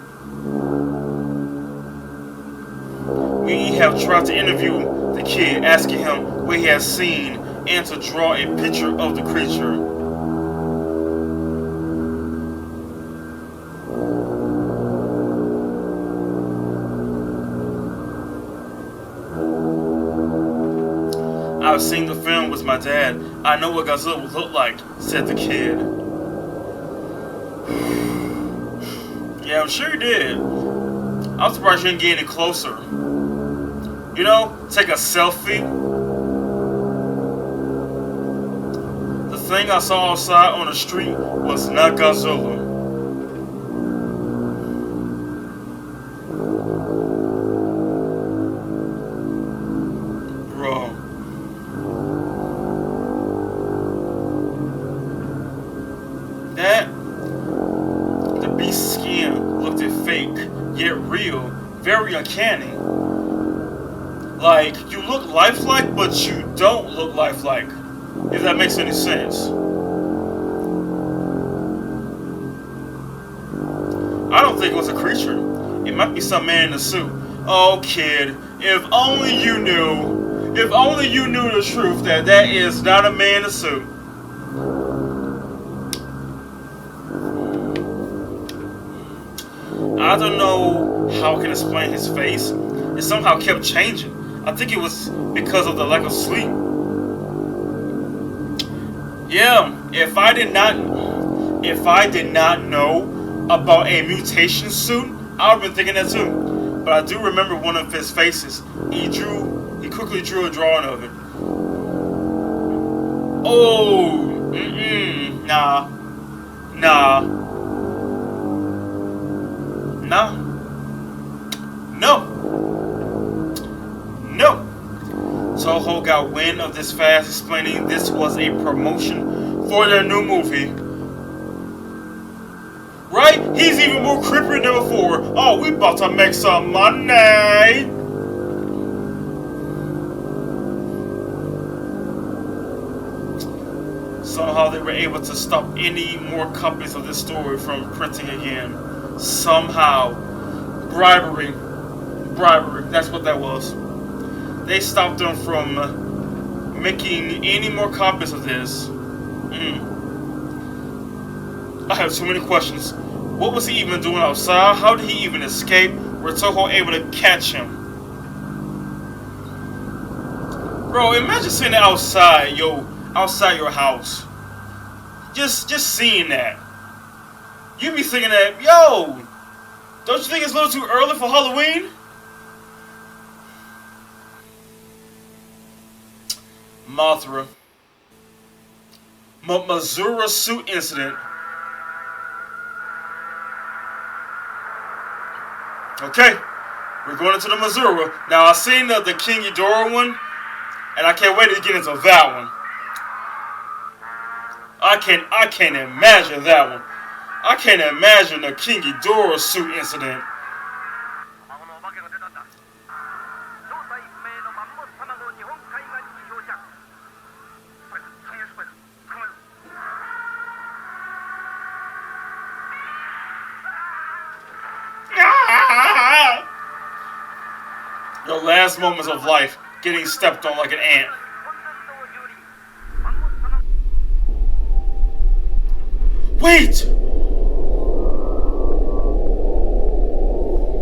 We have tried to interview the kid, asking him what he has seen and to draw a picture of the creature. I've seen the film with my dad. I know what Godzilla would look like, said the kid. Yeah, I'm sure you did. I'm surprised you didn't get any closer. You know, take a selfie. The thing I saw outside on the street was not Godzilla. Bro. The beast's skin looked fake, yet real, very uncanny. Like, you look lifelike, but you don't look lifelike. If that makes any sense. I don't think it was a creature. It might be some man in a suit. Oh, kid, if only you knew. If only you knew the truth that that is not a man in a suit. I don't know how I can explain his face. It somehow kept changing. I think it was because of the lack of sleep. Yeah, if I did not know about a mutation suit, I would have been thinking that too. But I do remember one of his faces. He quickly drew a drawing of it. Oh, nah. No. Toho got wind of this fast, explaining this was a promotion for their new movie. Right? He's even more creepy than before. Oh, we about to make some money. Somehow they were able to stop any more copies of this story from printing again. Somehow. Bribery, that's what that was. They stopped them from making any more copies of this. I have too many questions. What was he even doing outside? How did he even escape? Were Toho able to catch him? Bro, imagine sitting outside, outside your house. Just seeing that. You be thinking that, yo, don't you think it's a little too early for Halloween? Mothra. Mazura suit incident. Okay, we're going into the Mazura. Now, I've seen the King Ghidorah one, and I can't wait to get into that one. I can't imagine that one. I can't imagine the King Ghidorah suit incident. Your last moments of life getting stepped on like an ant. Wait!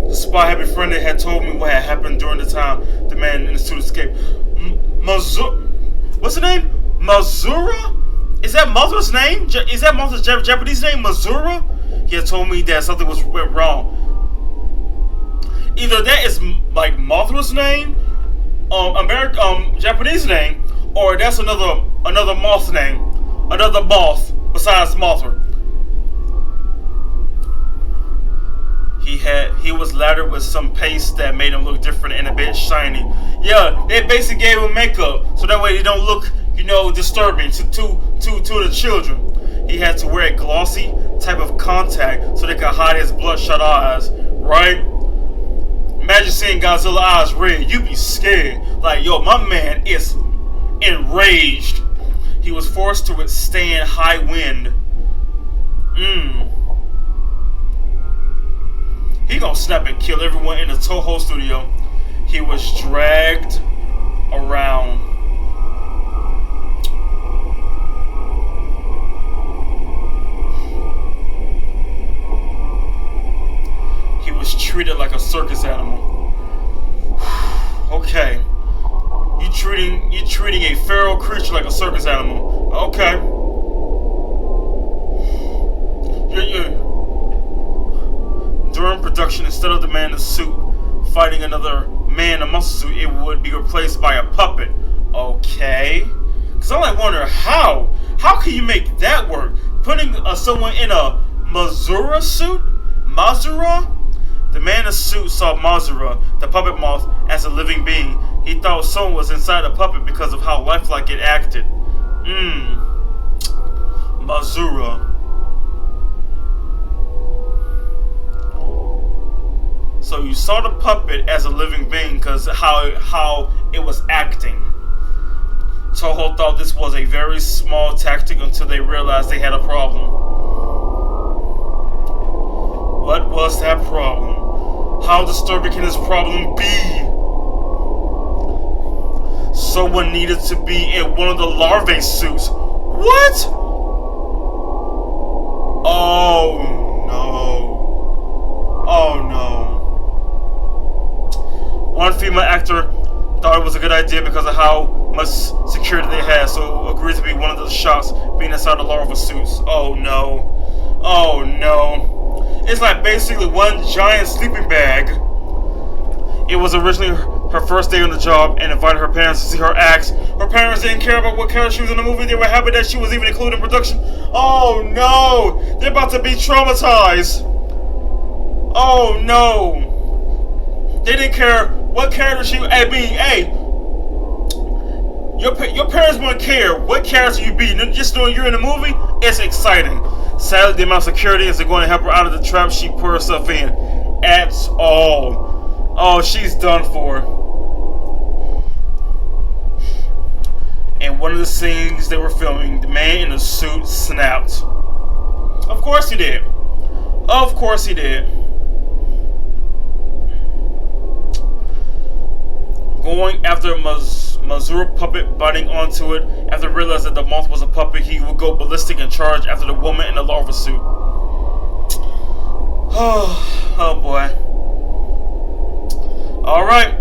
The spy had befriended had told me what had happened during the time the man in the suit escaped. What's the name? Mazura? Is that Mothra's name? Is that Mothra's Japanese name? Mazura? He had told me that something went wrong. Either that is like Mothra's name, Japanese name, or that's another moth name, another moth besides Mothra. He was laddered with some paste that made him look different and a bit shiny. Yeah, they basically gave him makeup so that way they don't look, disturbing to the children. He had to wear a glossy type of contact so they could hide his bloodshot eyes, right? Imagine seeing Godzilla eyes red. You be scared. Like, yo, my man is enraged. He was forced to withstand high wind. He gonna snap and kill everyone in the Toho studio. He was dragged around. He was treated like a circus animal. Okay. You treating a feral creature like a circus animal. Okay. During production, instead of the man in the suit fighting another man in a muscle suit, it would be replaced by a puppet. Okay. Because I wonder how can you make that work? Putting someone in a Mazura suit? Mazura? The man in the suit saw Mazura, the puppet moth, as a living being. He thought someone was inside the puppet because of how lifelike it acted. Mazura. So you saw the puppet as a living being because how it was acting. Toho thought this was a very small tactic until they realized they had a problem. What was that problem? How disturbing can this problem be? Someone needed to be in one of the larvae suits. What? Oh no. Oh no. One female actor thought it was a good idea because of how much security they had, so agreed to be one of the shots being inside the larva suits. Oh no. Oh no. It's like basically one giant sleeping bag. It was originally her first day on the job and invited her parents to see her act. Her parents didn't care about what character she was in the movie. They were happy that she was even included in production. Oh no. They're about to be traumatized. Oh no. They didn't care what character she was. Hey, your parents wouldn't care what character you be. Just knowing you're in the movie, it's exciting. Sadly, the amount of security isn't going to help her out of the trap she put herself in at all. Oh, she's done for. And one of the scenes they were filming, the man in the suit snapped. Of course he did. Of course he did. Going after Mazura puppet, biting onto it. After realizing that the moth was a puppet, he would go ballistic and charge after the woman in the larva suit. Oh boy. Alright.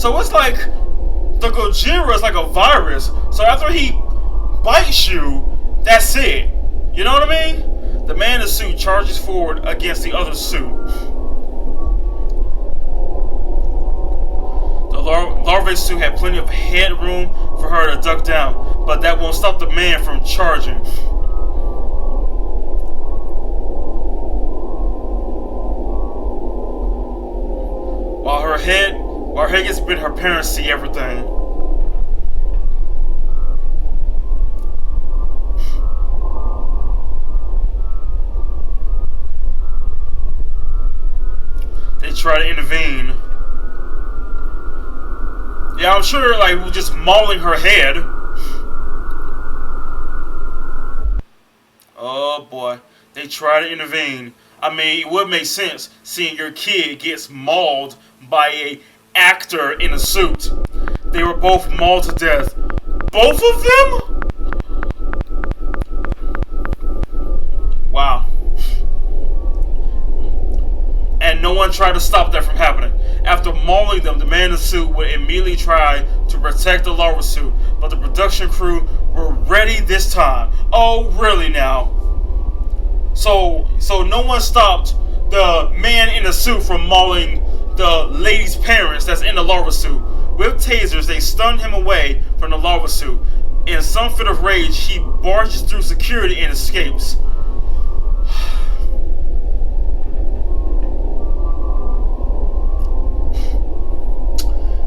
So it's like the GODZILLA is like a virus. So after he bites you, that's it. You know what I mean? The man in the suit charges forward against the other suit. The larvae suit had plenty of headroom for her to duck down, but that won't stop the man from charging. While her head gets bit, her parents see everything. They try to intervene. Yeah, I'm sure like just mauling her head. Oh boy, they try to intervene. I mean, it would make sense seeing your kid gets mauled by a actor in a suit. They were both mauled to death. Both of them? Wow. And no one tried to stop that from happening. After mauling them, the man in the suit would immediately try to protect the larva suit, but the production crew were ready this time. Oh, really now? So no one stopped the man in the suit from mauling the lady's parents that's in the larva suit. With tasers, they stunned him away from the larva suit. In some fit of rage, he barges through security and escapes.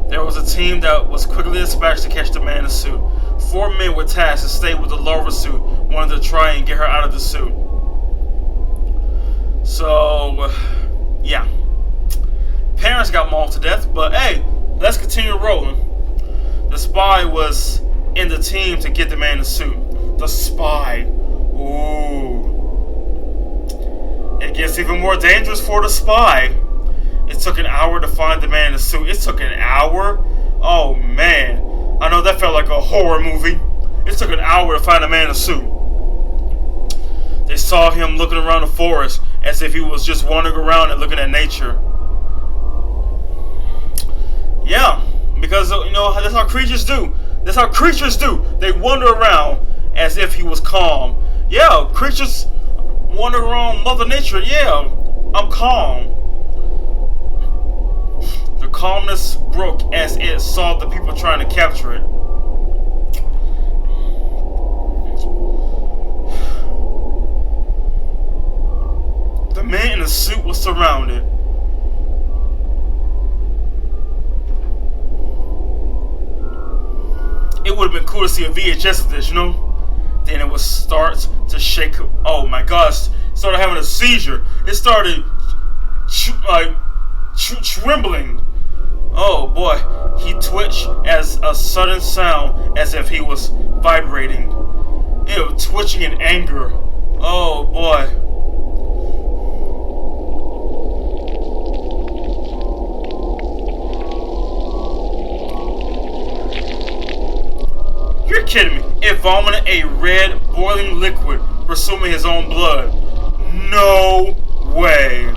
There was a team that was quickly dispatched to catch the man in the suit. 4 men were tasked to stay with the larva suit, wanted to try and get her out of the suit. So, yeah. Parents got mauled to death, but hey, let's continue rolling. The spy was in the team to get the man in the suit. The spy. Ooh. It gets even more dangerous for the spy. It took an hour to find the man in the suit. It took an hour? Oh man. I know that felt like a horror movie. It took an hour to find the man in the suit. They saw him looking around the forest as if he was just wandering around and looking at nature. Yeah, because you know that's how creatures do. That's how creatures do. They wander around as if he was calm. Yeah, creatures wander around Mother Nature. Yeah, I'm calm. The calmness broke as it saw the people trying to capture it. The man in the suit was surrounded. It would have been cool to see a VHS of this, you know? Then it would start to shake. Oh my gosh. It started having a seizure. It started trembling. Oh boy. He twitched as a sudden sound as if he was vibrating. Ew, twitching in anger. Oh boy. You're kidding me. It vomited a red boiling liquid, presuming his own blood. No way.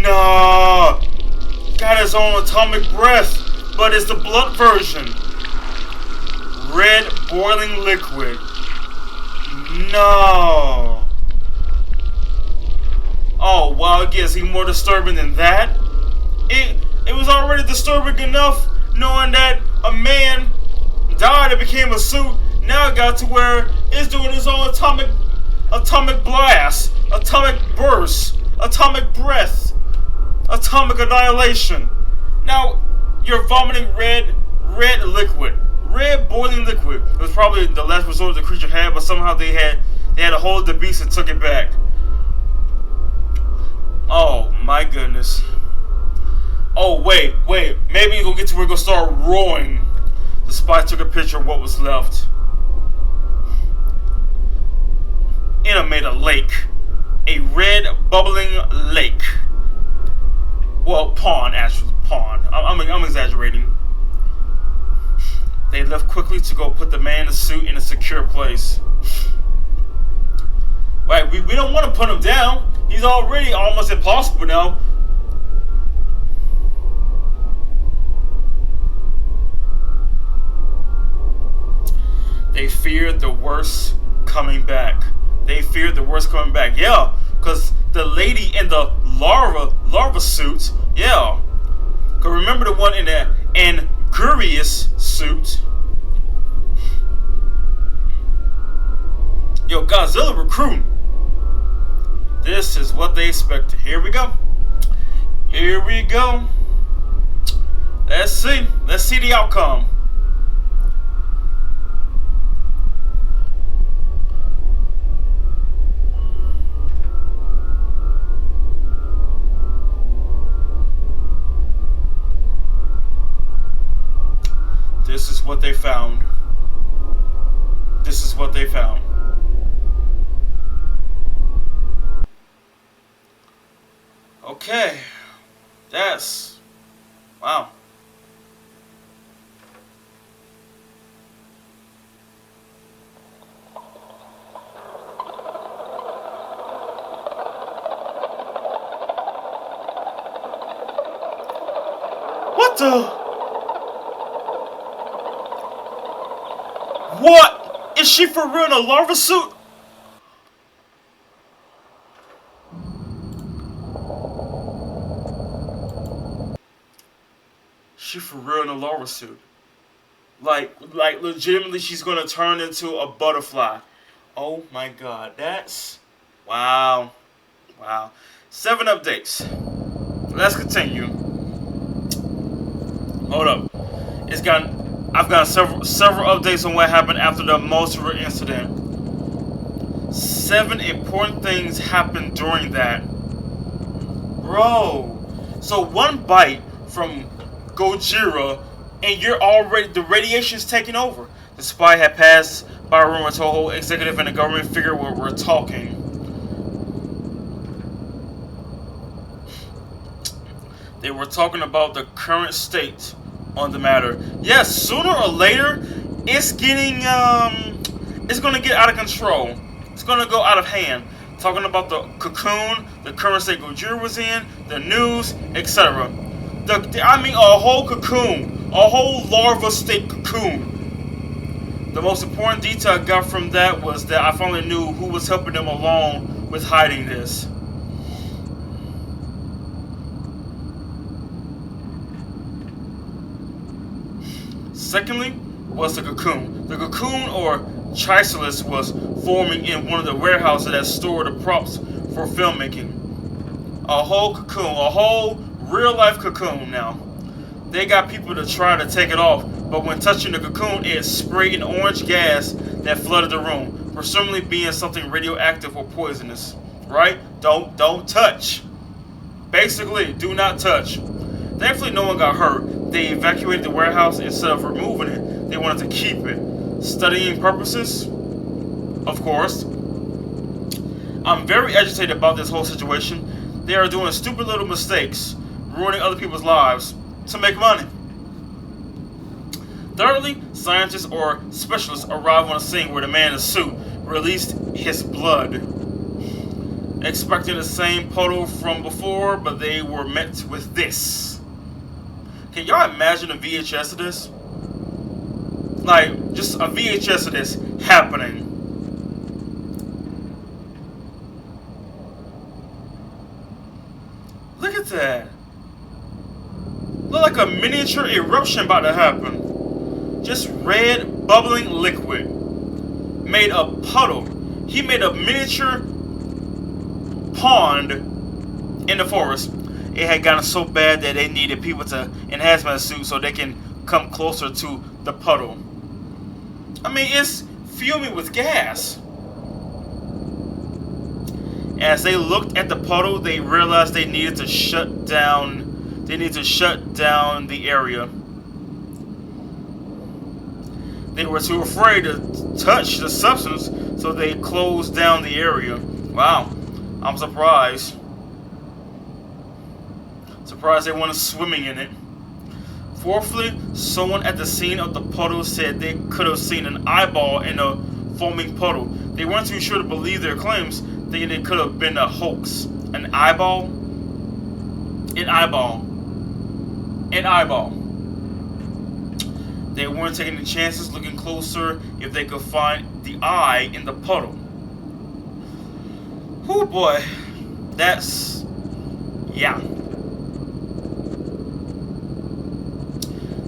Nah. Got his own atomic breath, but it's the blunt version. Red boiling liquid. No. Oh, wow, it gets even more disturbing than that. It was already disturbing enough knowing that a man died and became a suit. Now it got to where it's doing its own atomic blast, atomic burst, atomic breath, atomic annihilation. Now you're vomiting red liquid, red boiling liquid. It was probably the last resort the creature had, but somehow they had a hold of the beast and took it back. Oh my goodness. Oh wait, maybe you're gonna get to where we're gonna start roaring. The spy took a picture of what was left. It made a lake. A red, bubbling lake. Well, pond, actually. Pond. I'm exaggerating. They left quickly to go put the man in the suit in a secure place. Right, we don't want to put him down. He's already almost impossible now. They feared the worst coming back. They feared the worst coming back. Yeah, because the lady in the larva suit. Yeah. Because remember the one in the Angurious suit. Yo, Godzilla recruiting. This is what they expected. Here we go. Here we go. Let's see. Let's see the outcome. This is what they found. This is what they found. Okay. That's... wow. What the... what? Is she for real in a larva suit? She for real in a larva suit. Like legitimately she's gonna turn into a butterfly. Oh my god, that's... wow. Wow. 7 updates. Let's continue. Hold up. I've got several updates on what happened after the Motor incident. 7 important things happened during that. Bro. So one bite from Godzilla and you're already... the radiation's taking over. The spy had passed by a room where Toho executive and a government figure were talking. They were talking about the current state on the matter. Yes, sooner or later, it's getting, it's gonna get out of control. It's gonna go out of hand. Talking about the cocoon, the current state Godzilla was in, the news, etc. I mean, a whole cocoon, a whole larva state cocoon. The most important detail I got from that was that I finally knew who was helping them along with hiding this. Secondly, was the cocoon. The cocoon, or chrysalis, was forming in one of the warehouses that stored the props for filmmaking. A whole cocoon, a whole real-life cocoon now. They got people to try to take it off, but when touching the cocoon, it sprayed an orange gas that flooded the room, presumably being something radioactive or poisonous. Right? Don't touch. Basically, do not touch. Thankfully, no one got hurt. They evacuated the warehouse instead of removing it. They wanted to keep it. Studying purposes? Of course. I'm very agitated about this whole situation. They are doing stupid little mistakes, ruining other people's lives, to make money. Thirdly, scientists or specialists arrived on the scene where the man in the suit released his blood. Expecting the same puddle from before, but they were met with this. Can y'all imagine a VHS of this? Like, just a VHS of this happening. Look at that. Look like a miniature eruption about to happen. Just red, bubbling liquid. Made a puddle. He made a miniature pond in the forest. It had gotten so bad that they needed people to in hazmat suits so they can come closer to the puddle. I mean, it's fuming with gas. As they looked at the puddle, they realized they needed to shut down. They needed to shut down the area. They were too afraid to touch the substance, so they closed down the area. Wow, I'm surprised. Surprised they weren't swimming in it. Fourthly, someone at the scene of the puddle said they could have seen an eyeball in a foaming puddle. They weren't too sure to believe their claims, thinking it could have been a hoax. An eyeball? An eyeball. An eyeball. They weren't taking any chances, looking closer if they could find the eye in the puddle. Oh boy, that's, yeah.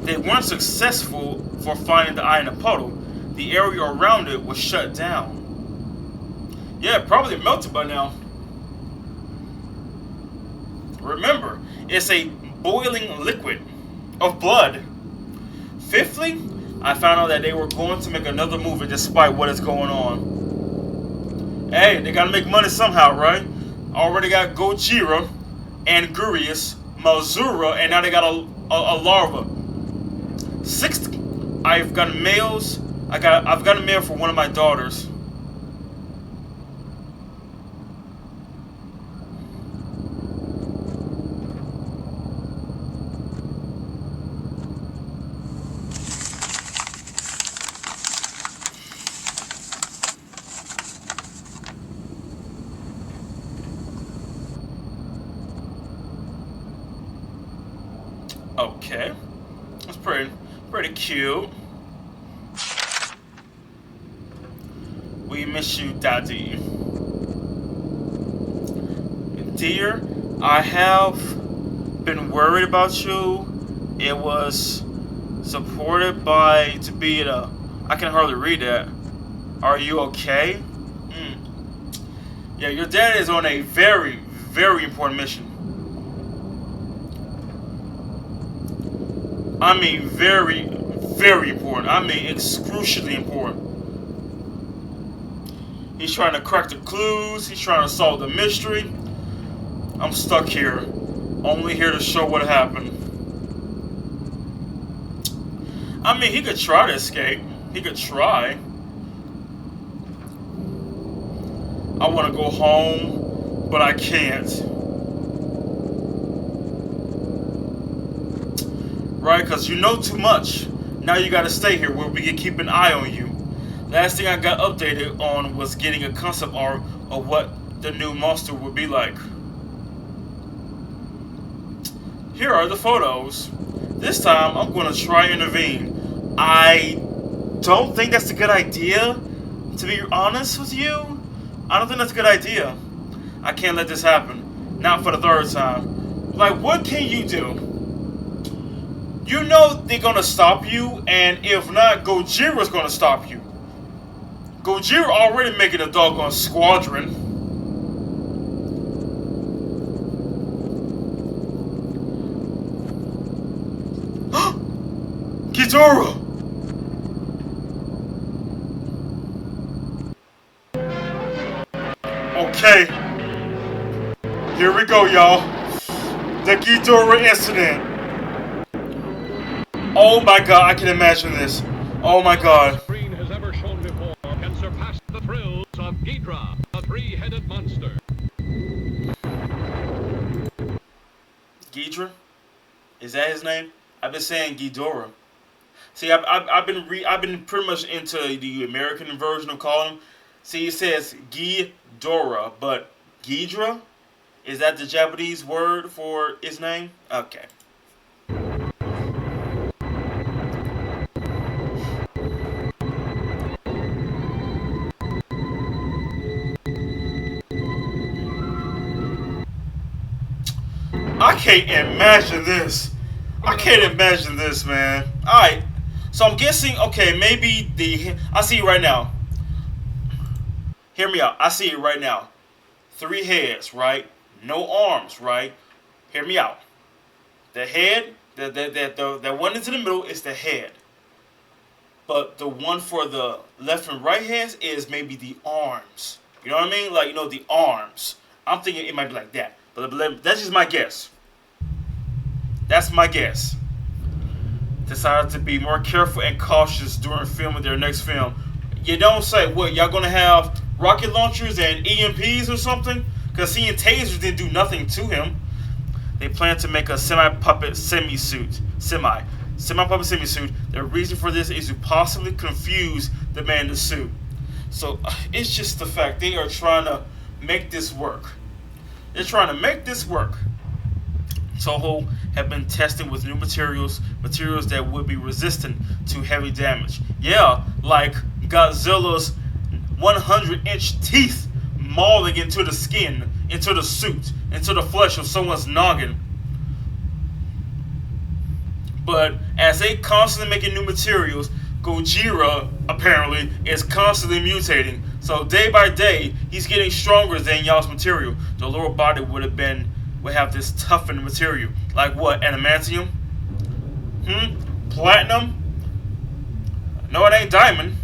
They weren't successful for finding the eye in the puddle. The area around it was shut down. Yeah, probably melted by now. Remember, it's a boiling liquid of blood. Fifthly, I found out that they were going to make another movie despite what is going on. Hey, they gotta make money somehow, right? Already got Gojira, Angurius, Mazura, and now they got a larva. Sixth, I've got mails. I've got a mail for one of my daughters. Okay, that's pretty cute. We miss you, Daddy. Dear, I have been worried about you. It was supported by to be a. I can hardly read that. Are you okay? Yeah, your dad is on a very, very important mission. I mean, very, very important. I mean, excruciatingly important. He's trying to crack the clues. He's trying to solve the mystery. I'm stuck here. Only here to show what happened. I mean, he could try to escape. He could try. I want to go home, but I can't. Right? Because you know too much. Now you got to stay here where we can keep an eye on you. Last thing I got updated on was getting a concept art of what the new monster would be like. Here are the photos. This time I'm going to try and intervene. I don't think that's a good idea, to be honest with you. I don't think that's a good idea. I can't let this happen. Not for the third time. Like, what can you do? You know they're gonna stop you, and if not, Gojira's gonna stop you. Gojira already making a doggone squadron. Ghidorah! Okay. Here we go, y'all. The Ghidorah incident. Oh my god, I can imagine this. Oh my god. Screen has ever shown before can surpass the thrills of Ghidra, the three-headed monster. Ghidra? Is that his name? I've been saying Ghidorah. See, I've been pretty much into the American version of calling him. See, it says Ghidorah, but Ghidra? Is that the Japanese word for his name? Okay. I can't imagine this. I can't imagine this, man. Alright. So I'm guessing, okay, maybe I see it right now. Hear me out. I see it right now. 3 heads, right? No arms, right? Hear me out. The head, the one that's in the middle is the head. But the one for the left and right hands is maybe the arms. You know what I mean? Like, you know, the arms. I'm thinking it might be like that. But that's just my guess. That's my guess. Decided to be more careful and cautious during filming their next film. You don't say, what, y'all gonna have rocket launchers and EMPs or something? Because seeing tasers didn't do nothing to him. They plan to make a semi-puppet semi-suit. Semi-puppet semi-suit. The reason for this is to possibly confuse the man in the suit. So, it's just the fact they are trying to make this work. They're trying to make this work. Toho have been testing with new materials that would be resistant to heavy damage. Yeah, like Godzilla's 100-inch teeth mauling into the skin, into the suit, into the flesh of someone's noggin. But as they constantly making new materials, Gojira apparently is constantly mutating. So day by day, he's getting stronger than y'all's material. The lower body would have this toughened material. Like what? Adamantium? Platinum? No, it ain't diamond.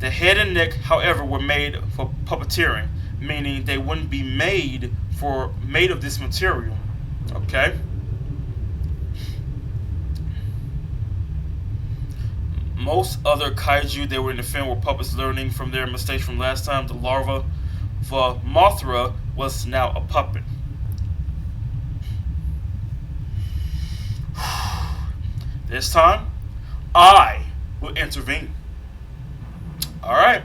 The head and neck, however, were made for puppeteering, meaning they wouldn't be made of this material. Okay? Most other kaiju that were in the film were puppets learning from their mistakes from last time. The larva for Mothra was now a puppet. This time, I will intervene. All right.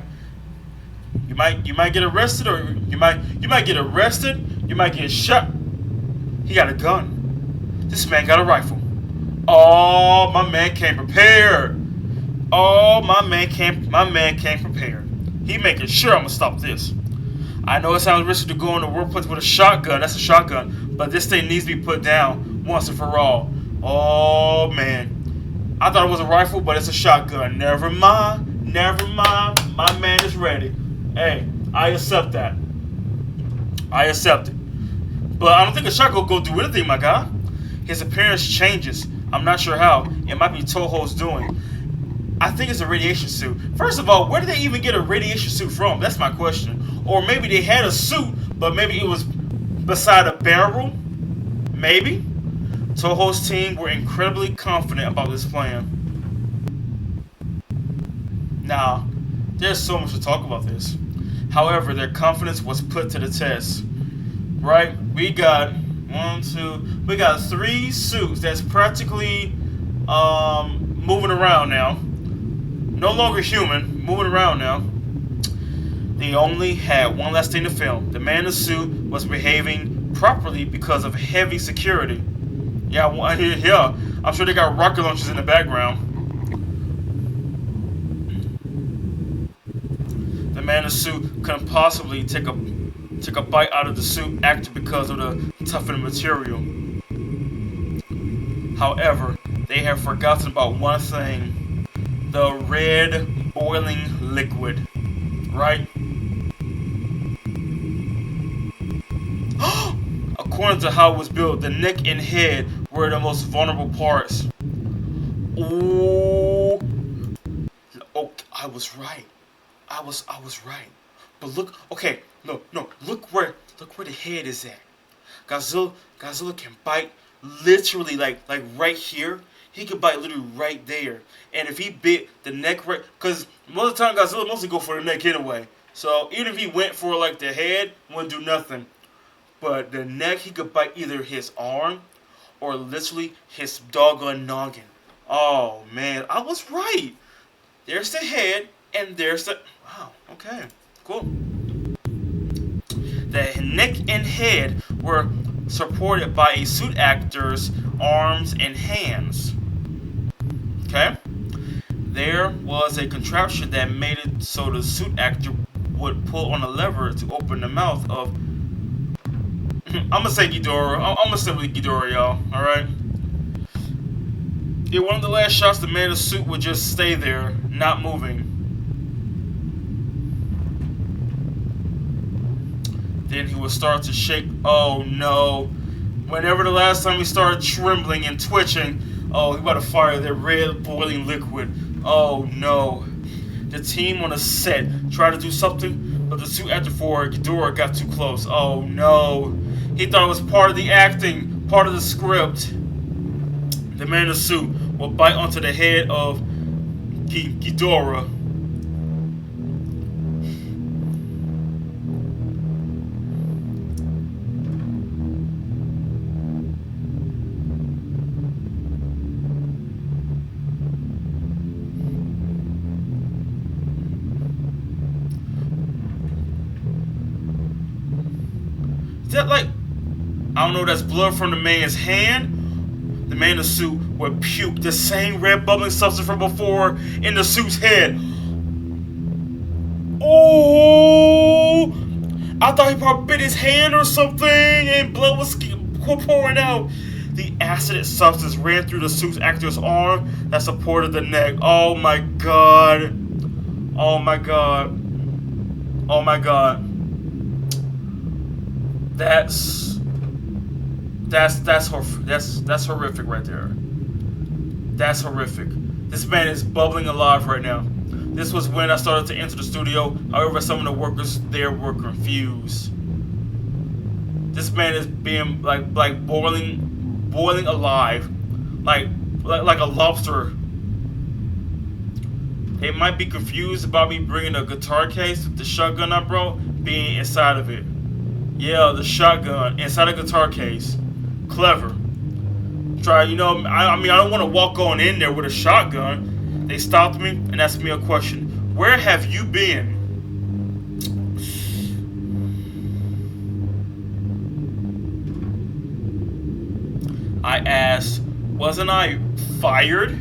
You might get arrested, or you might get arrested. You might get shot. He got a gun. This man got a rifle. Oh, my man came prepared. Oh, my man came prepared. He making sure I'm gonna stop this. I know it sounds risky to go in the workplace with a shotgun. That's a shotgun, but this thing needs to be put down once and for all. Oh man, I thought it was a rifle, but it's a shotgun. Never mind. My man is ready. Hey, I accept that. I accept it. But I don't think a shotgun will go do anything, my guy. His appearance changes. I'm not sure how. It might be Toho's doing. I think it's a radiation suit. First of all, where did they even get a radiation suit from? That's my question. Or maybe they had a suit, but maybe it was beside a barrel? Maybe? Toho's team were incredibly confident about this plan. Now, there's so much to talk about this. However, their confidence was put to the test. Right? We got three suits that's practically moving around now. No longer human, moving around now. They only had one last thing to film. The man in the suit was behaving properly because of heavy security. Yeah, I'm sure they got rocket launchers in the background. The man in the suit couldn't possibly take a bite out of the suit acted because of the toughened material. However, they have forgotten about one thing. The red boiling liquid, right? According to how it was built, the neck and head were the most vulnerable parts. Oh, I was right. I was right. But look, okay, no, look where the head is at. Godzilla can bite literally like right here. He could bite literally right there. And if he bit the neck right, because most of the time Godzilla mostly go for the neck anyway. So even if he went for like the head, wouldn't do nothing. But the neck, he could bite either his arm or literally his doggone noggin. Oh man, I was right. There's the head and there's the, wow, okay, cool. The neck and head were supported by a suit actor's arms and hands. Okay? There was a contraption that made it so the suit actor would pull on a lever to open the mouth of... I'm gonna say Ghidorah. I'm gonna simply Ghidorah, y'all. Alright? In one of the last shots, the man in the suit would just stay there, not moving. Then he would start to shake. Oh no. Whenever the last time he started trembling and twitching, oh, he about to fire that red boiling liquid. Oh no. The team on the set tried to do something, but the suit actor for Ghidorah got too close. Oh no. He thought it was part of the acting, part of the script. The man in the suit will bite onto the head of Ghidorah. Is that like, I don't know, that's blood from the man's hand. The man in the suit would puke the same red bubbling substance from before in the suit's head. Oh! I thought he probably bit his hand or something and blood was pouring out. The acid substance ran through the suit's actor's arm that supported the neck. Oh my god. Oh my god. Oh my god. That's horrific right there. That's horrific. This man is bubbling alive right now. This was when I started to enter the studio. However, some of the workers there were confused. This man is being like boiling alive, like a lobster. They might be confused about me bringing a guitar case with the shotgun I brought being inside of it. Yeah, the shotgun inside a guitar case. Clever. Try, you know, I mean, I don't want to walk on in there with a shotgun. They stopped me and asked me a question. Where have you been? I asked, wasn't I fired?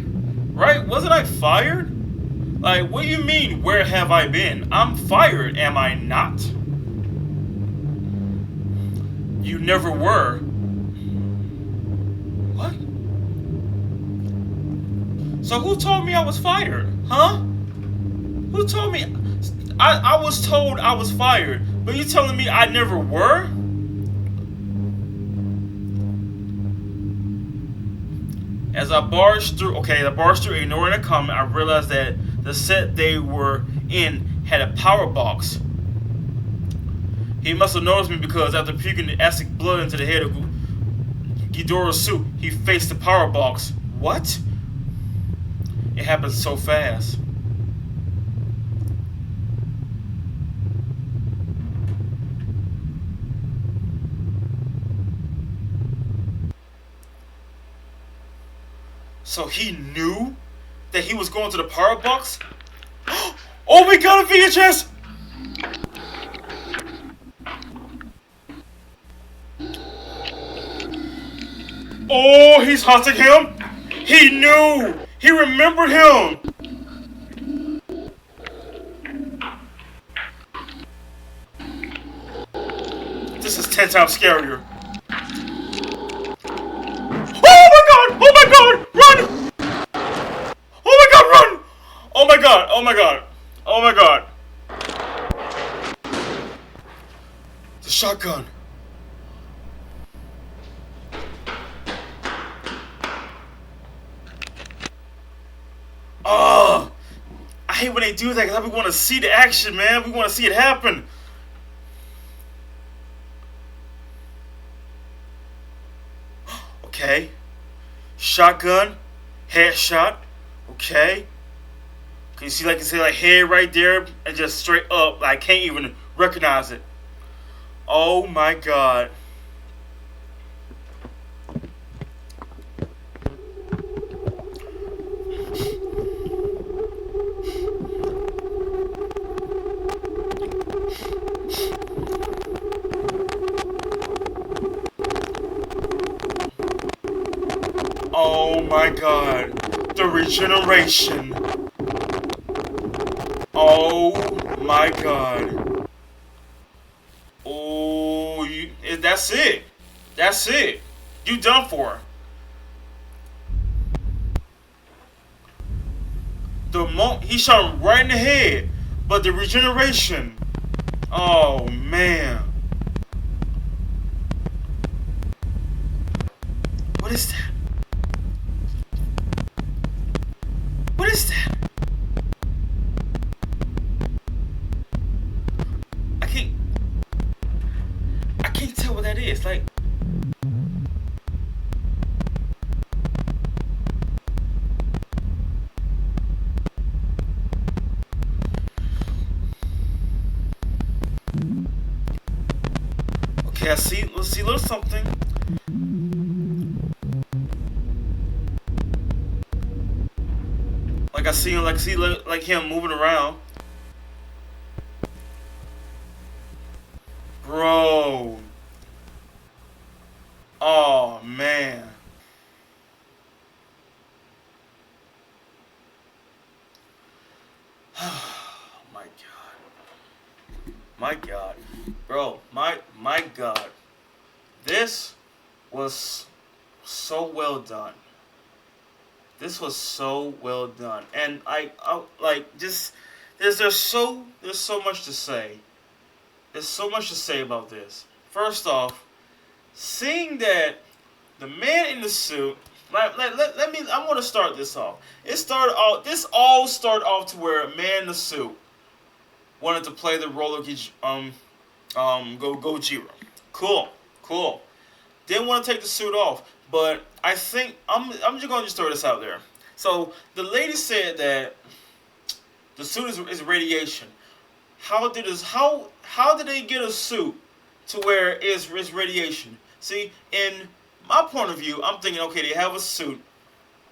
Right? Wasn't I fired? Like, what do you mean, where have I been? I'm fired, am I not? You never were. What? So who told me I was fired? Huh? Who told me? I was told I was fired, but you telling me I never were? As I barged through, ignoring a comment, I realized that the set they were in had a power box. He must have noticed me because after puking the acid blood into the head of Ghidorah's suit, he faced the power box. What? It happened so fast. So he knew that he was going to the power box? Oh, we got a VHS! Oh, he's hunting him! He knew! He remembered him! This is 10 times scarier. Oh my god! Oh my god! Run! Oh my god, run! Oh my god, oh my god. Oh my god. The shotgun. Oh, I hate when they do that because we want to see the action, man. We want to see it happen. Okay. Shotgun. Headshot. Okay. Can you see, like, head right there and just straight up? I can't even recognize it. Oh my god. Oh my god. The regeneration. Oh my god. Oh, that's it. That's it. You done for. He shot him right in the head, but the regeneration. Oh man. What is that? What is that? I can't tell what that is. Like, okay, let's see a little something. I see him, like him moving around. Bro. Oh man. My God. My God. Bro, my God. This was so well done. This was so well done. And I like just there's so much to say. There's so much to say about this. First off, seeing that the man in the suit, let me, I want to start this off. This all started off to where a man in the suit wanted to play the role of Gojira. Cool, cool. Didn't want to take the suit off, but I think I'm just going to just throw this out there. So the lady said that the suit is radiation. How did they get a suit to where it's radiation? See, in my point of view, I'm thinking, okay, they have a suit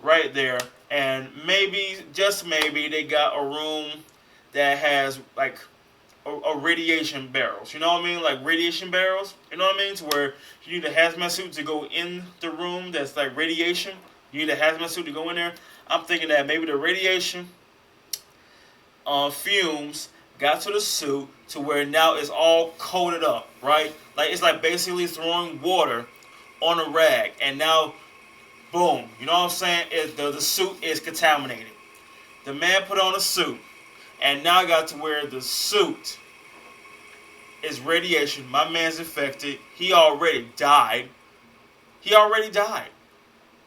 right there, and maybe, just maybe, they got a room that has like a radiation barrels. You know what I mean? Like radiation barrels. You know what I mean? To where you need a hazmat suit to go in the room that's like radiation. You need a hazmat suit to go in there. I'm thinking that maybe the radiation fumes got to the suit to where now it's all coated up, right? Like it's like basically throwing water on a rag, and now, boom, you know what I'm saying? The suit is contaminated. The man put on a suit, and now I got to where the suit is radiation. My man's infected. He already died.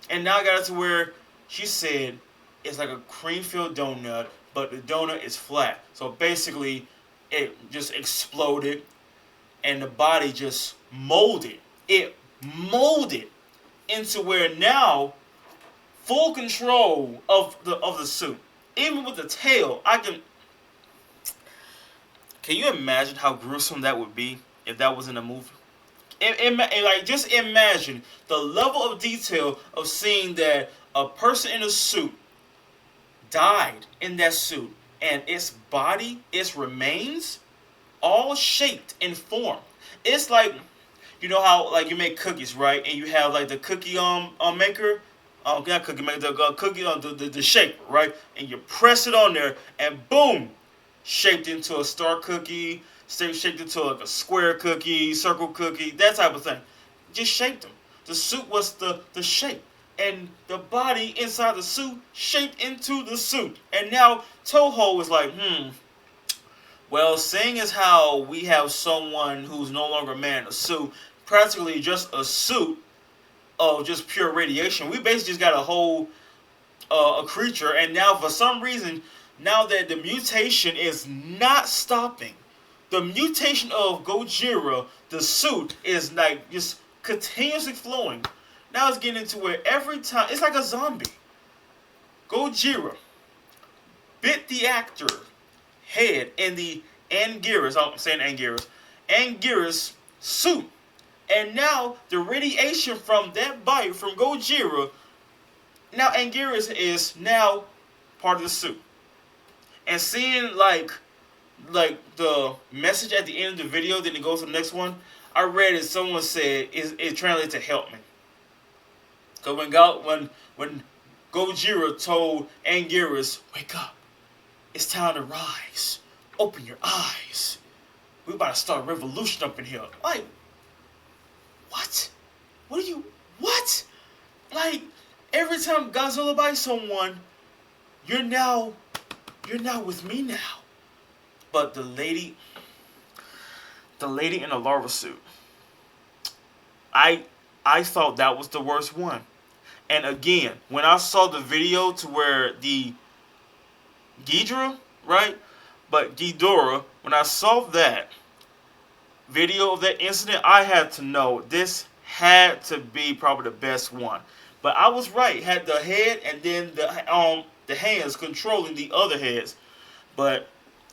And now I got it to where she said it's like a cream-filled donut, but the donut is flat. So basically, it just exploded, and the body just molded. It molded into where now full control of the suit. Even with the tail, I can. Can you imagine how gruesome that would be if that was in a movie? Like, just imagine the level of detail of seeing that a person in a suit died in that suit, and its body, its remains, all shaped and formed. It's like, you know how like you make cookies, right? And you have like the cookie maker, not cookie maker, the cookie the shaper, right? And you press it on there, and boom, shaped into a star cookie, shaped into like a square cookie, circle cookie, that type of thing. Just shaped them. The suit was the shape, and the body inside the suit shaped into the suit. And now Toho is like, well, seeing as how we have someone who's no longer a man in a suit, practically just a suit of just pure radiation, we basically just got a whole a creature. And now for some reason, now that the mutation is not stopping, the mutation of Gojira, the suit, is like just continuously flowing. Now it's getting into where every time, it's like a zombie. Gojira bit the actor head in the Angira's suit. And now the radiation from that bite from Gojira, now Anguirus is now part of the suit. And seeing like the message at the end of the video, then it goes to the next one, I read it, someone said it translates to help me. Because when Gojira told Anguirus, wake up, it's time to rise, open your eyes, we about to start a revolution up in here. Like, what? What? Like, every time Godzilla bites someone, you're now with me now. But the lady in the larva suit, I thought that was the worst one. And again, when I saw the video to where the Ghidorah, right? But Ghidorah, when I saw that video of that incident, I had to know this had to be probably the best one. But I was right. Had the head and then the hands controlling the other heads. But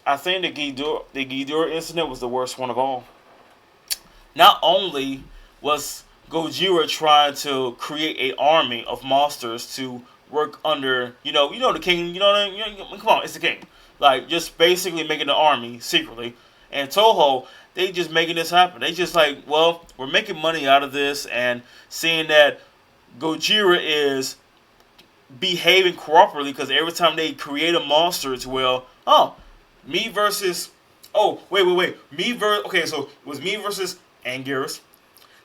I think the Ghidorah incident was the worst one of all. Not only was Gojira trying to create an army of monsters to work under, the king, come on, it's the king. Like, just basically making an army secretly. And Toho, they just making this happen. They just like, well, we're making money out of this, and seeing that Gojira is behaving cooperatively because every time they create a monster, it's well, oh, me versus, oh, wait, me versus, okay, so it was me versus Anguirus.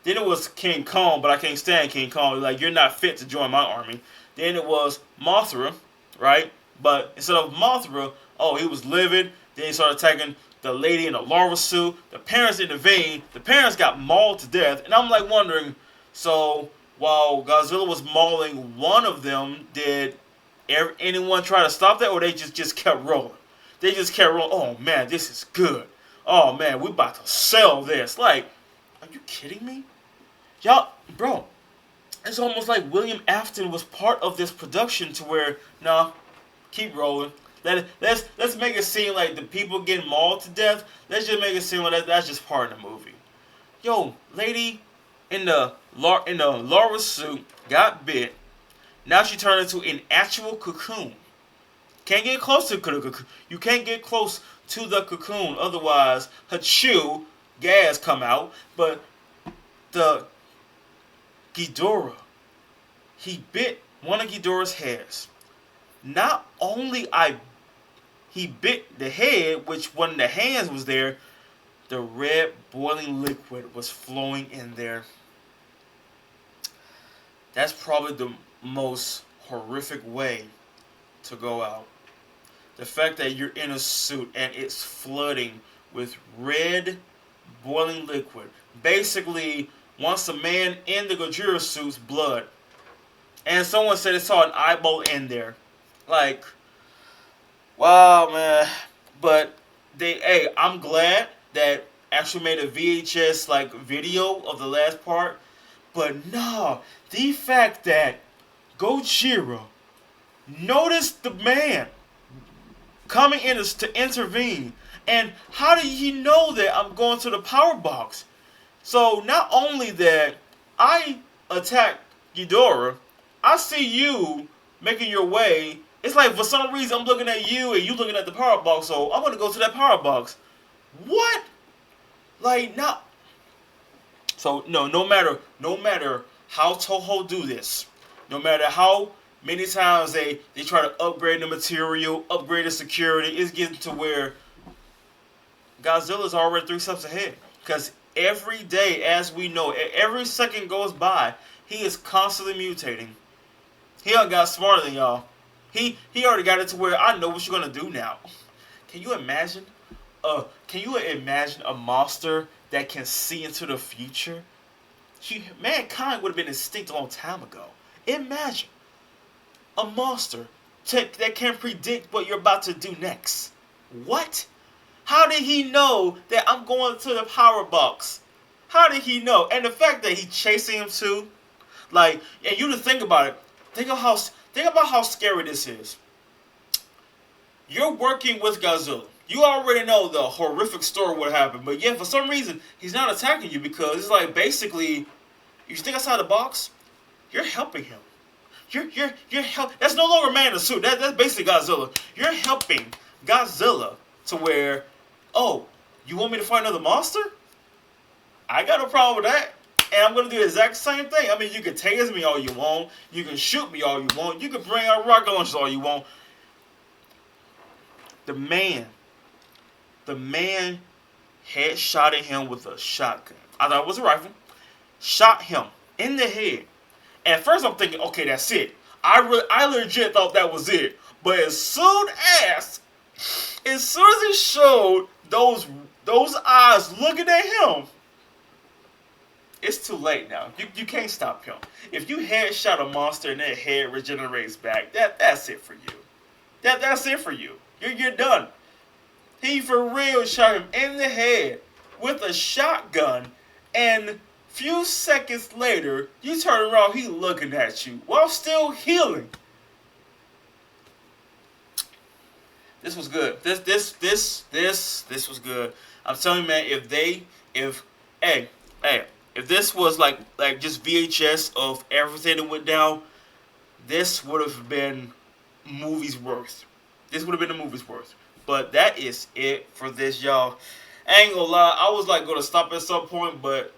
Then it was King Kong, but I can't stand King Kong. Like, you're not fit to join my army. Then it was Mothra, right? But instead of Mothra, oh, he was livid. Then he started attacking the lady in the larva suit. The parents intervened. The parents got mauled to death. And I'm like wondering, so while Godzilla was mauling one of them, did anyone try to stop that, or they just kept rolling? They just kept rolling. Oh, man, this is good. Oh, man, we about to sell this. Like, are you kidding me? Y'all, bro, it's almost like William Afton was part of this production to where, nah, keep rolling. Let's make it seem like the people getting mauled to death, let's just make it seem like that's just part of the movie. Yo, lady in the larva suit got bit. Now she turned into an actual cocoon. Can't get close to the cocoon. You can't get close to the cocoon, otherwise her chew gas come out. But the Ghidorah, he bit one of Ghidorah's hairs. Not only he bit the head, which when the hands was there, the red boiling liquid was flowing in there. That's probably the most horrific way to go out. The fact that you're in a suit and it's flooding with red boiling liquid. Basically, once a man in the Gojira suit's blood. And someone said they saw an eyeball in there. Like, wow, man. But I'm glad that actually made a VHS like video of the last part. But no, the fact that Gojira noticed the man coming in to intervene, and how did he know that I'm going to the power box? So not only that I attack Ghidorah, I see you making your way. It's like for some reason I'm looking at you and you looking at the power box, so I'm gonna go to that power box. What? Like not. So no matter how Toho do this, no matter how many times they try to upgrade the material, upgrade the security, it's getting to where Godzilla's already 3 steps ahead. Because every day, as we know, every second goes by, he is constantly mutating. He done got smarter than y'all. He already got it to where I know what you're gonna do now. Can you imagine? Can you imagine a monster that can see into the future? Mankind would have been extinct a long time ago. Imagine a monster that can predict what you're about to do next. What? How did he know that I'm going to the power box? How did he know? And the fact that he's chasing him too, like, and you to think about it. Think about how scary this is. You're working with Godzilla. You already know the horrific story what happened, but yet for some reason he's not attacking you because it's like basically, you think outside the box, you're helping him. You're help. That's no longer man in a suit. That's basically Godzilla. You're helping Godzilla to where, oh, you want me to fight another monster? I got no problem with that. And I'm going to do the exact same thing. I mean, you can tase me all you want. You can shoot me all you want. You can bring out rocket launchers all you want. The man headshotted him with a shotgun. I thought it was a rifle. Shot him in the head. At first I'm thinking, okay, that's it. I legit thought that was it. But as soon as he showed those eyes looking at him, it's too late now. You can't stop him. If you headshot a monster and that head regenerates back, that's it for you. That's it for you. You're done. He for real shot him in the head with a shotgun, and few seconds later, you turn around, he looking at you while still healing. This was good. This was good. I'm telling you, man, if this was like just VHS of everything that went down, this would have been movies worth. This would have been a movie's worth. But that is it for this, y'all. I ain't gonna lie, I was like gonna stop at some point, but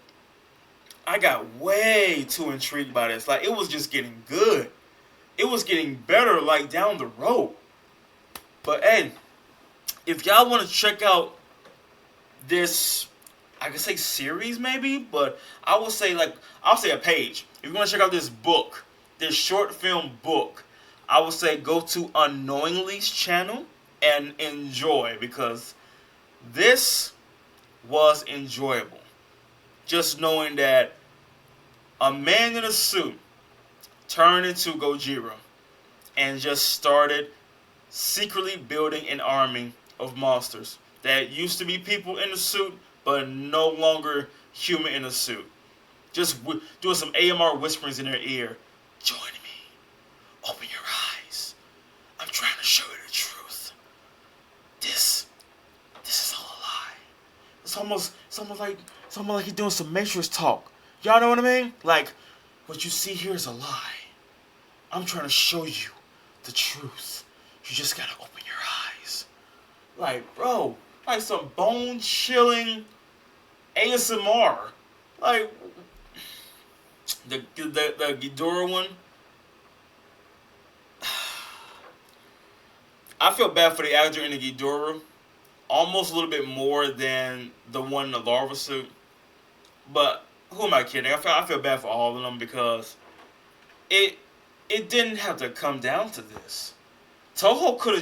I got way too intrigued by this. Like, it was just getting good. It was getting better, like, down the road. But hey, if y'all want to check out this, I could say series maybe, but I will say I'll say a page. If you want to check out this book, this short film book, I would say go to Unknowingly's channel and enjoy, because this was enjoyable. Just knowing that a man in a suit turned into Godzilla and just started secretly building an army of monsters that used to be people in a suit, but no longer human in a suit. Just doing some AMR whisperings in their ear. Join me. Open your eyes. I'm trying to show you the truth. This is all a lie. It's almost like he's doing some Matrix talk. Y'all know what I mean? Like, what you see here is a lie. I'm trying to show you the truth. You just gotta open your eyes. Like, bro, like some bone-chilling ASMR. Like, the Ghidorah one. I feel bad for the actor in the Ghidorah. Almost a little bit more than the one in the larva suit. But who am I kidding? I feel bad for all of them, because it didn't have to come down to this. Toho could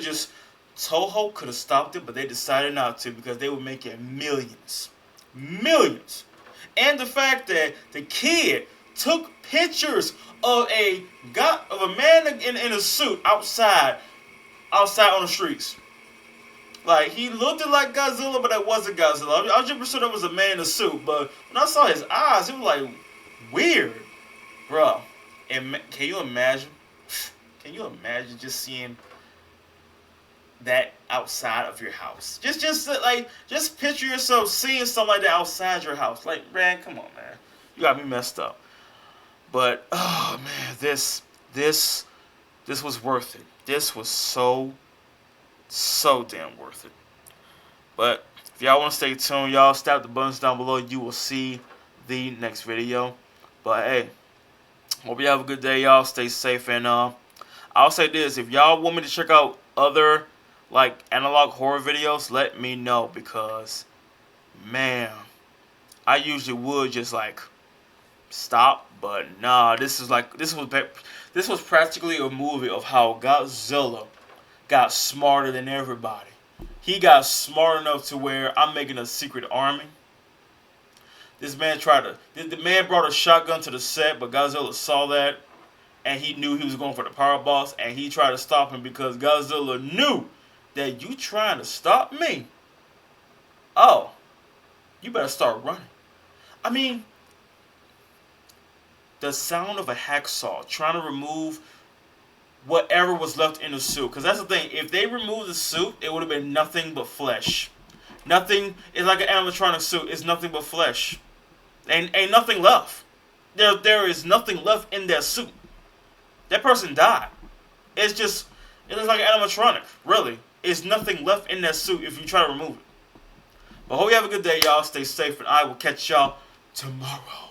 have stopped it, but they decided not to, because they were making millions. Millions. And the fact that the kid took pictures of a man in a suit outside on the streets. Like, he looked like Godzilla, but that wasn't Godzilla. I was just sure that was a man in a suit, but when I saw his eyes, it was like weird, bro. And can you imagine? Can you imagine just seeing that outside of your house? Just picture yourself seeing something like that outside your house. Like, man, come on, man. You got me messed up. But oh man, this was worth it. This was so damn worth it. But if y'all want to stay tuned, y'all tap the buttons down below. You will see the next video. But hey, hope you have a good day, y'all. Stay safe, and I'll say this: if y'all want me to check out other like analog horror videos, let me know, because man, I usually would just like stop, but nah, this was practically a movie of how Godzilla got smarter than everybody. He got smart enough to where I'm making a secret army. This man the man brought a shotgun to the set, but Godzilla saw that, and he knew he was going for the power boss, and he tried to stop him, because Godzilla knew that you trying to stop me. Oh, you better start running. I mean, the sound of a hacksaw trying to remove whatever was left in the suit. Because that's the thing. If they removed the suit, it would have been nothing but flesh. Nothing. It's like an animatronic suit. It's nothing but flesh. Ain't nothing left. There is nothing left in that suit. That person died. It looks like an animatronic. Really. It's nothing left in that suit if you try to remove it. But hope you have a good day, y'all. Stay safe, and I will catch y'all tomorrow.